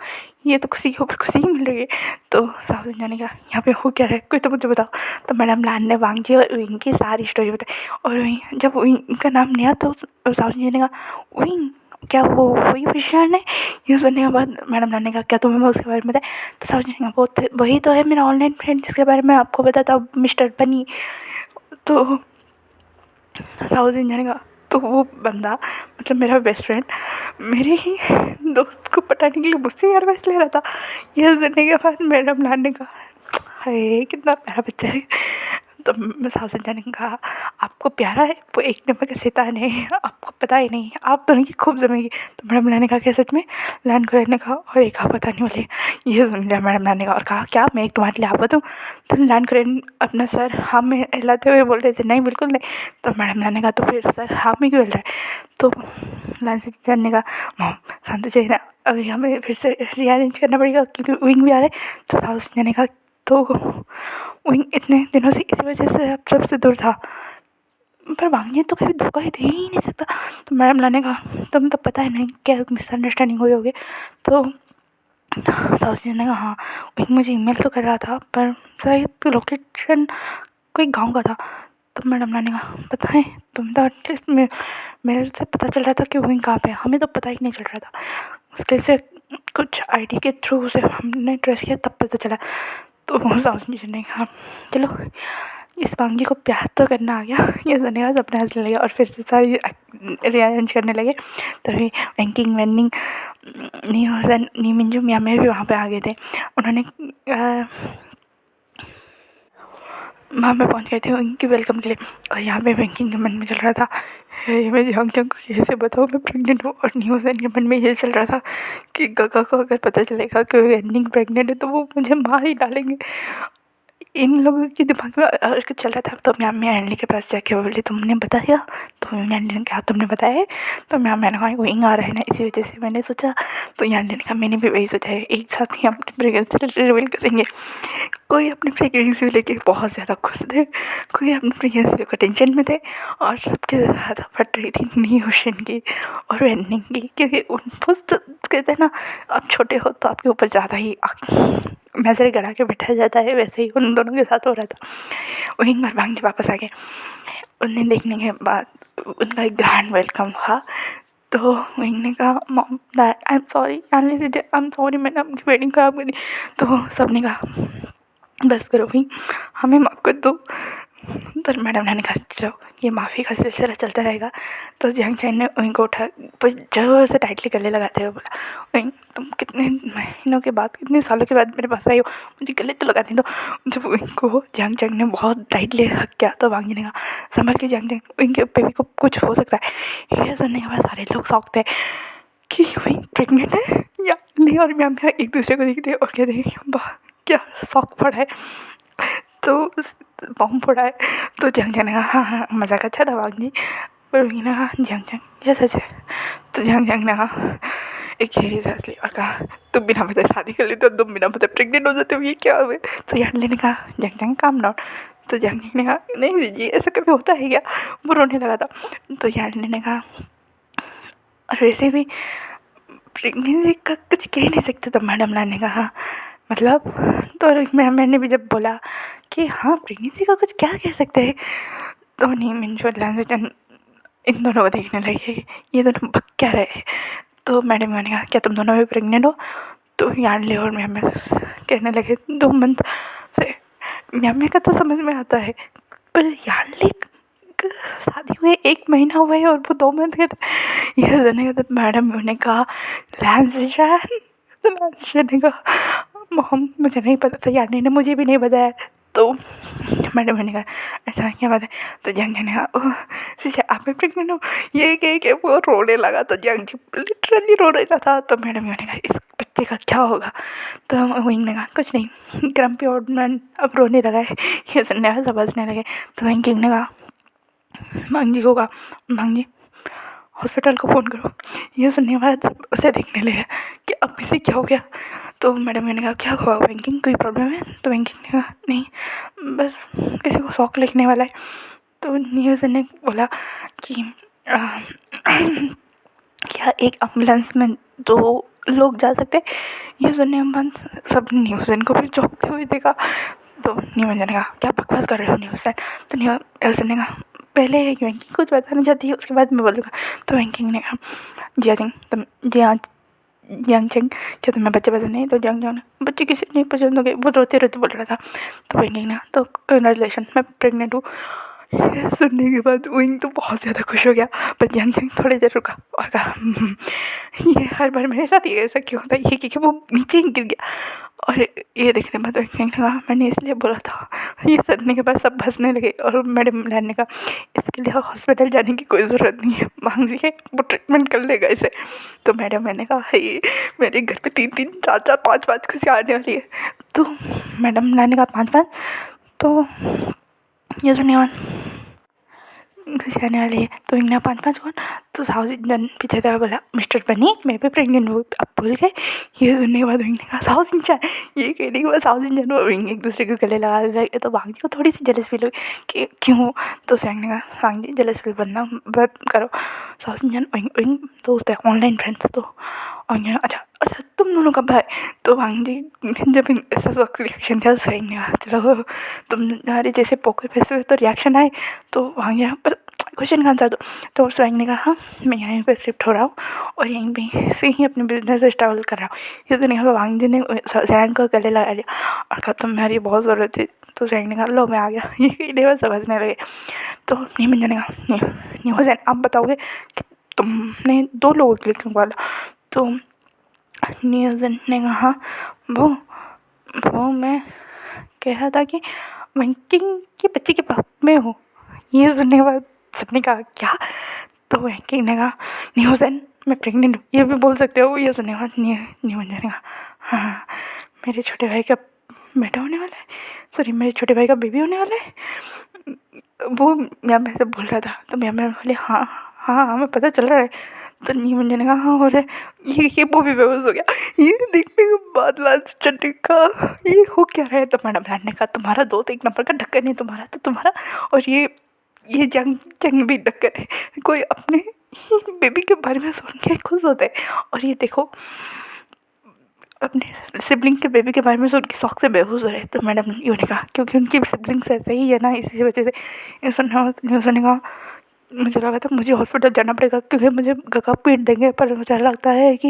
ये तो खुशी के ऊपर खुशी ही मिल रही है। तो साउथ इंडियन ने कहा यहाँ पे हो क्या रहा है कोई तो मुझे बताओ। तो मैडम लान ने वांगजी और विंग की सारी स्टोरी बताई। और विंग जब विंग का नाम लिया तो साउथ इंडियन ने कहा विंग क्या वो वही विशाल है? ये सुनने के बाद मैडम ने कहा क्या तुम्हें उसके बारे में बताया? तो साउथ इंडियन ने कहा वही तो है मेरा ऑनलाइन फ्रेंड जिसके बारे में आपको बताता मिस्टर बनी। तो साउथ इंडियन ने कहा तो वो बंदा मतलब मेरा बेस्ट फ्रेंड मेरे ही दोस्त को पटाने के लिए मुझसे एडवाइस ले रहा था। यह सुनने के बाद मैडम ने कहा हाय कितना प्यारा बच्चा है। तो साउथ इंडियन ने कहा आपको प्यारा है वो एक नंबर का शैतान है आपको पता ही नहीं आप दोनों की खूब जमेगी। तो मैडम ने कहा क्या सच में? लैंड को ने कहा और एक आप पता नहीं वाले। ये सुन लिया मैडम ने कहा और कहा क्या मैं एक तुम्हारे लिए आपत हूँ? तो लैंड को अपना सर हाँ में हिलाते हुए बोल रहे थे नहीं बिल्कुल नहीं। तो मैडम ने कहा तो फिर सर हाँ में क्यों हिल रहा है? तो लैंड ने कहा मॉम शांत चाहिए ना अभी हमें फिर से रीअरेंज करना पड़ेगा क्योंकि विंग भी आ रहे। तो साउथ इंडियन ने कहा तो विंग इतने दिनों से इसी वजह से अब सबसे दूर था पर वांगजी तो कभी धोखा ही दे ही नहीं सकता। तो मैडम ने कहा तुम तो पता है नहीं क्या मिसअंडरस्टैंडिंग हुई होगी। तो साउथ इंडियन ने कहा हाँ विंग मुझे ईमेल तो कर रहा था पर शायद लोकेशन कोई गांव का था। तो मैडम ने कहा पता है तुम तो एटलीस्ट मेरे से पता चल रहा था कि विंग कहाँ पे है हमें तो पता ही नहीं चल रहा था। उसके से कुछ आईडी के थ्रू उसे हमने ट्रेस किया तब पता चला। तो साउथ इंडियन ने कहा चलो इस वांगी को प्यार तो करना आ गया। ये सुनने का सपना हंसने लगे और फिर से सारी रीअरेंज करने लगे। तभी वैंकिंग वेंडिंग नी हुसैन नी मिंजू मियाँ में भी वहाँ पे आ गए थे। उन्होंने वहाँ पे पहुँच गए थे उनकी वेलकम के लिए। और यहाँ पे बैंकिंग के मन में चल रहा था मैं जंग को कैसे बताऊँ मैं प्रेग्नेंट हूँ। और न्यूज़ के मन में ये चल रहा था कि गगा को अगर पता चलेगा कि एंडिंग प्रेग्नेंट है तो वो मुझे मार ही डालेंगे। इन लोगों के दिमाग में चल रहा था। तो मैम एंडी के पास जाके बोली तुमने बताया? तो एंडी ने कहा तुमने बताया है? तो मैंने कहा विंग आ रहा है ना इसी वजह से मैंने सोचा। तो एंडी ने कहा मैंने भी वही सोचा है एक साथ ही हम अपनी प्रेगनेंसी रिवील करेंगे। कोई अपनी प्रेगनेंसी लेके बहुत ज़्यादा खुश थे कोई अपनी प्रेगनेंसी को टेंशन में थे और सबके ज़्यादा फट रही थी नी हुसैन की और एंडिंग की क्योंकि उन कहते हैं ना आप छोटे हो तो आपके ऊपर ज़्यादा ही नज़र गड़ा के बैठा जाता है वैसे ही उन दोनों के साथ हो रहा था। वहीं पर वांगजी वापस आ गए। उन्हें देखने के बाद उनका एक ग्रैंड वेलकम हुआ। तो वहीं ने कहा mom dad I am sorry I am sorry मैंने आपकी वेडिंग खराब कर दी। तो सब ने कहा बस करो भाई हमें माफ़ कर दो। तो मैडम ने कहा चलो ये माफ़ी का सिलसिला चलता रहेगा। तो जंग चैन ने वहीं को उठा जोर से टाइटली गले लगाते हुए बोला वहीं तुम कितने महीनों के बाद कितने सालों के बाद मेरे पास आई हो मुझे गले तो लगाने दो। जब वहीं को जंग चैन ने बहुत टाइटली हक किया तो वांगी ने कहा संभल के जंग चैन उनके बेबी को कुछ हो सकता है। ये सुनने के बाद सारे लोग शौक थे कि वहीं प्रेग्नेंट है या नहीं। और मैम एक दूसरे को देखते और कहते क्या शौक पड़ा है। तो बम फोड़ा है। तो जंग ने कहा हाँ हाँ मजाक अच्छा था वांगी पर वही ने कहा जंग ये सच है। तो जंग ने कहा एक गहरी सांस ली और कहा तुम बिना पता शादी कर ली तो तुम बिना पता प्रेग्नेंट हो जाते हो ये क्या हुए। तो यांडले ने कहा जंग काम डाउन। तो जंग ने कहा नहीं जी ऐसा कभी होता है क्या? वो रोने लगा था। तो यांडले ने कहा और वैसे भी प्रेगनेंसी का कुछ कह नहीं सकते। तो मैडम ने कहा मतलब तो मैंने भी जब बोला कि हाँ प्रेगनेंसी का कुछ क्या कह सकते हैं। तो नहीं मिंजू इन दोनों को देखने लगे ये दोनों बक क्या रहे हैं। तो मैडम ने कहा क्या तुम दोनों भी प्रेग्नेंट हो? तो यानले और मैम कहने लगे 2 मंथ से। मैम का तो समझ में आता है पर यानले शादी हुए 1 महीना हुआ है और वो 2 मंथ के थे। यह सुनने के बाद मैडम ने कहा लैंसशान। तो लैंसशान ने कहा मॉम मुझे नहीं पता था यानी ने मुझे भी नहीं बताया। तो मैडम मैंने कहा ऐसा क्या बात है? तो जंग ने कहा ओह शीशा आप भी प्रेग्नेंट हो, ये कह के वो रोने लगा। तो जंग लिटरली रो रहा था। तो मैडम ने कहा इस बच्चे का क्या होगा? तो विंग ने कहा कुछ नहीं, क्रम्पी ऑर्डन अब रोने लगा है। ये सुनने में समझने लगे। तो विंग किंग ने कहा मांग जी को कहा मांग जी हॉस्पिटल को फ़ोन करो। ये सुनने के बाद सब उसे देखने लगे कि अब इसे क्या हो गया। तो मैडम मैंने कहा क्या हुआ बैंकिंग, कोई प्रॉब्लम है? तो बैंकिंग ने कहा नहीं, बस किसी को शॉक लगने वाला है। तो न्यूज़ ने बोला कि क्या एक एम्बुलेंस में 2 लोग जा सकते हैं? ये सुनने के बाद सब न्यूज़न को भी चौंकते हुए देखा। तो न्यूज़न ने कहा क्या बकवास कर रहे हो न्यूज़न? तो न्यूज़न ने कहा पहले बैंकिंग कुछ बताना चाहती है, उसके बाद मैं बोलूँगा। तो बैंकिंग ने कहा जिया सिंह तुम जिया जंग जंग क्या तुम्हें बच्चे पसंद नहीं? तो जंग जंग बच्चे किसी नहीं पसंद हो गए, वो रोते रोते बोल रहा था। तो बैंकिंग ने तो कंग्रेचुलेशन मैं प्रेग्नेंट हूँ। ये सुनने के बाद विंग तो बहुत ज़्यादा खुश हो गया, पर जंग जंग थोड़ी देर रुका और कहा ये हर बार मेरे साथ ये ऐसा क्यों होता है? ये क्योंकि वो नीचे ही गिर गया। और ये देखने में तो ने कहा मैंने इसलिए बोला था। ये सुनने के बाद सब हंसने लगे और मैडम लैन ने कहा इसके लिए हॉस्पिटल जाने की कोई ज़रूरत नहीं है, मांग जी है वो ट्रीटमेंट कर लेगा इसे। तो मैडम मैंने कहा है मेरे घर पे 3-3 4-4 5-5 खुशियाँ आने वाली है। तो मैडम लैन ने कहा 5-5 तो ये सुनिए खुशी आने वाली है। तो इन्हें 5-5 कौन? तो साउथ इंडियन पीछे था बोला मिस्टर बनी मैं भी प्रेग्नेंट हूँ, अब भूल गए? ये सुनने के बाद विंग ने कहा साउथ इंडियन, ये कहने के बाद साउथ इंडियन वो विंग एक दूसरे को गले लगा लगे। तो वांग जी को थोड़ी सी जलस फील हुई कि क्यों? तो सैंग ने कहा वांग जी जलस फील बनना बंद करो, साउथ इंडियन विंग विंग दोस्त है ऑनलाइन फ्रेंड्स। तो और अच्छा अच्छा तुम दोनों कब आए? तो वांग जी जब ऐसा सॉक्स रिएक्शन था सैंग ने कहा चलो तुम्हारे जैसे पोकर फेस पे तो रिएक्शन आए तो वांग जी पर क्वेश्चन का आंसर दो। तो स्वयं ने कहा मैं यहीं पे शिफ्ट हो रहा हूँ और यहीं पे से ही अपने बिजनेस स्टार्ट कर रहा हूँ। ये तो नहीं हुआ। वांग जी ने स्वयं को गले लगा लिया और कहा तुम्हारी बहुत ज़रूरत है। तो स्वयं ने कहा लो मैं आ गया। ये कहने में समझने लगे। तो नीमंजन ने कहा नहीं हुसैन आप बताओगे कि तुमने 2 लोगों के लिए क्यों बोला? तो न्यूज़न ने कहा वो मैं कह रहा था कि बैंकिंग के बच्चे के पाप में हूँ। ये सुनने के बाद सबने कहा क्या? तो बैंकिंग ने कहा न्यूज़न मैं प्रेग्नेंट हूँ, ये भी बोल सकते हो। ये सुनने के बाद न्यूज़न ने कहा हाँ मेरे छोटे भाई का बेटा होने वाला है, सॉरी मेरे छोटे भाई का बेबी होने वाला है। वो मैम ऐसे बोल रहा था। तो मैम बोले हाँ हाँ हमें पता चल रहा है। तो न्यूज़न ने कहा हाँ हो रहा है। ये वो भी बेहोश हो गया। ये देखने के बाद लास्ट चट्टी का ये हो क्या रहा है? तो मैडम लैंड ने कहा तुम्हारा 2 तो 1 नंबर का ढक्कन है तुम्हारा तो तुम्हारा, और ये जंग जंग भी ढक्कन है। कोई अपने ही बेबी के बारे में सुन के खुश होता है और ये देखो अपने सिबलिंग के बेबी के बारे में सुन के शौक से बेहोश हो रहे। तो मैडम यूँ ने कहा क्योंकि उनकी सिबलिंग्स ऐसे ही है ना, इसी वजह से ये सुनने कहा मुझे लगा था मुझे हॉस्पिटल जाना पड़ेगा क्योंकि मुझे गगा पीट देंगे, पर मुझे लगता है कि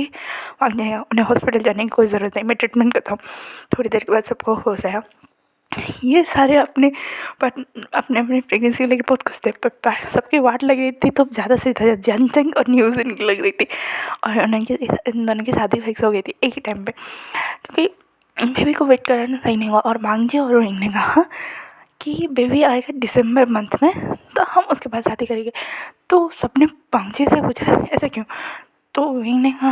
उन्हें हॉस्पिटल जाने की कोई ज़रूरत नहीं, मैं ट्रीटमेंट करता हूँ। थोड़ी देर के बाद सबको होश आया। ये सारे अपने अपने प्रेगनेंसी को लेके बहुत खुश थे, पर सबकी वाट लग रही थी तो ज़्यादा से ज़्यादा जंग और न्यूज़ इनकी लग रही थी और इन दोनों की शादी फिक्स हो गई थी एक ही टाइम पे, क्योंकि बेबी को वेट कराना सही नहीं हुआ। और मांगजी और रोहिंग ने कहा कि बेबी आएगा दिसंबर मंथ में तो हम उसके बाद शादी करेंगे। तो सबने मांगजी से पूछा ऐसा क्यों? तो रोहिंग ने कहा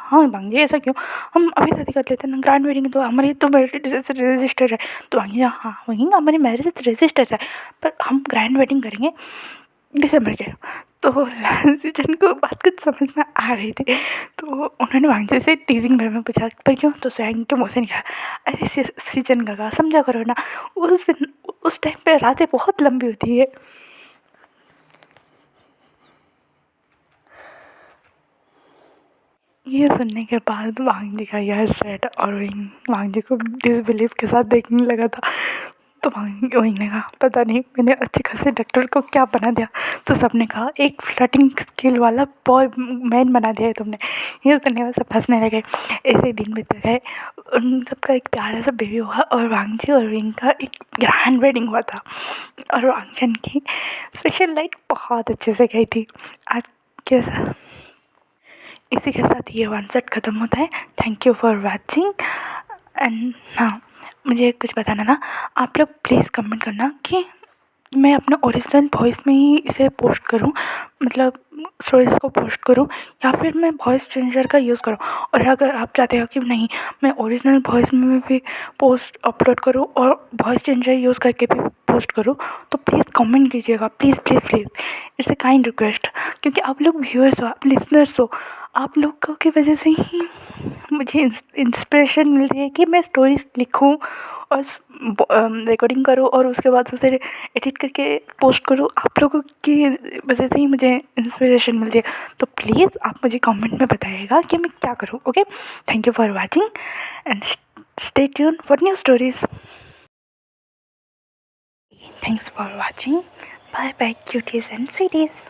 हाँ मांगजी ऐसा क्यों, हम अभी शादी कर लेते हैं ना, ग्रैंड वेडिंग तो हमारी तो मैरिज रजिस्टर है। तो मांगजी हाँ वहीं हमारी मैरिज रजिस्टर है पर हम ग्रैंड वेडिंग करेंगे दिसंबर के। तो सीजन को बात कुछ समझ में आ रही थी तो उन्होंने वांगजी से टीजिंग वे में पूछा पर क्यों? तो स्वयं के मुँह से निकला अरे सीजन का समझा करो ना, उस टाइम पे रातें बहुत लंबी होती है। ये सुनने के बाद वांगजी का यह सेट और वांगजी को डिसबिलीव के साथ देखने लगा था। तो वहीं ने कहा पता नहीं मैंने अच्छे खासे डॉक्टर को क्या बना दिया। तो सबने कहा एक फ्लर्टिंग स्किल वाला बॉय मैन बना दिया है तुमने। ये सुनने में सब हंसने लगे। ऐसे दिन बीत गए, उन सबका एक प्यारा सा बेबी हुआ और वांगजी और विंग का एक ग्रैंड वेडिंग हुआ था और वांगजन की स्पेशल लाइट बहुत अच्छे से गई थी। आज कैसा इसी के साथ ये 1 सेट ख़त्म होता है। Thank you for watching. And हाँ, मुझे कुछ बताना था, आप लोग प्लीज़ कमेंट करना कि मैं अपना ओरिजिनल वॉइस में ही इसे पोस्ट करूँ, मतलब स्टोरीज़ को पोस्ट करूँ, या फिर मैं वॉइस चेंजर का यूज़ करूँ। और अगर आप चाहते हो कि नहीं, मैं ओरिजिनल वॉइस में भी पोस्ट अपलोड करूँ और वॉइस चेंजर यूज़ करके भी पोस्ट करूँ, तो प्लीज़ कमेंट कीजिएगा, please please please, it's a kind request. क्योंकि आप लोग व्यूअर्स हो, आप लिसनर्स हो, आप लोगों की वजह से ही मुझे इंस्पिरेशन मिल रही है कि मैं स्टोरीज़ लिखूँ और रिकॉर्डिंग करूँ और उसके बाद उसे एडिट करके पोस्ट करूँ। आप लोगों की वजह से ही मुझे इंस्पिरेशन मिलती है। तो प्लीज़ आप मुझे कमेंट में बताइएगा कि मैं क्या करूँ। Okay, thank you for watching and stay tune for new stories. Thanks for watching. Bye bye cuties and स्वीटीज।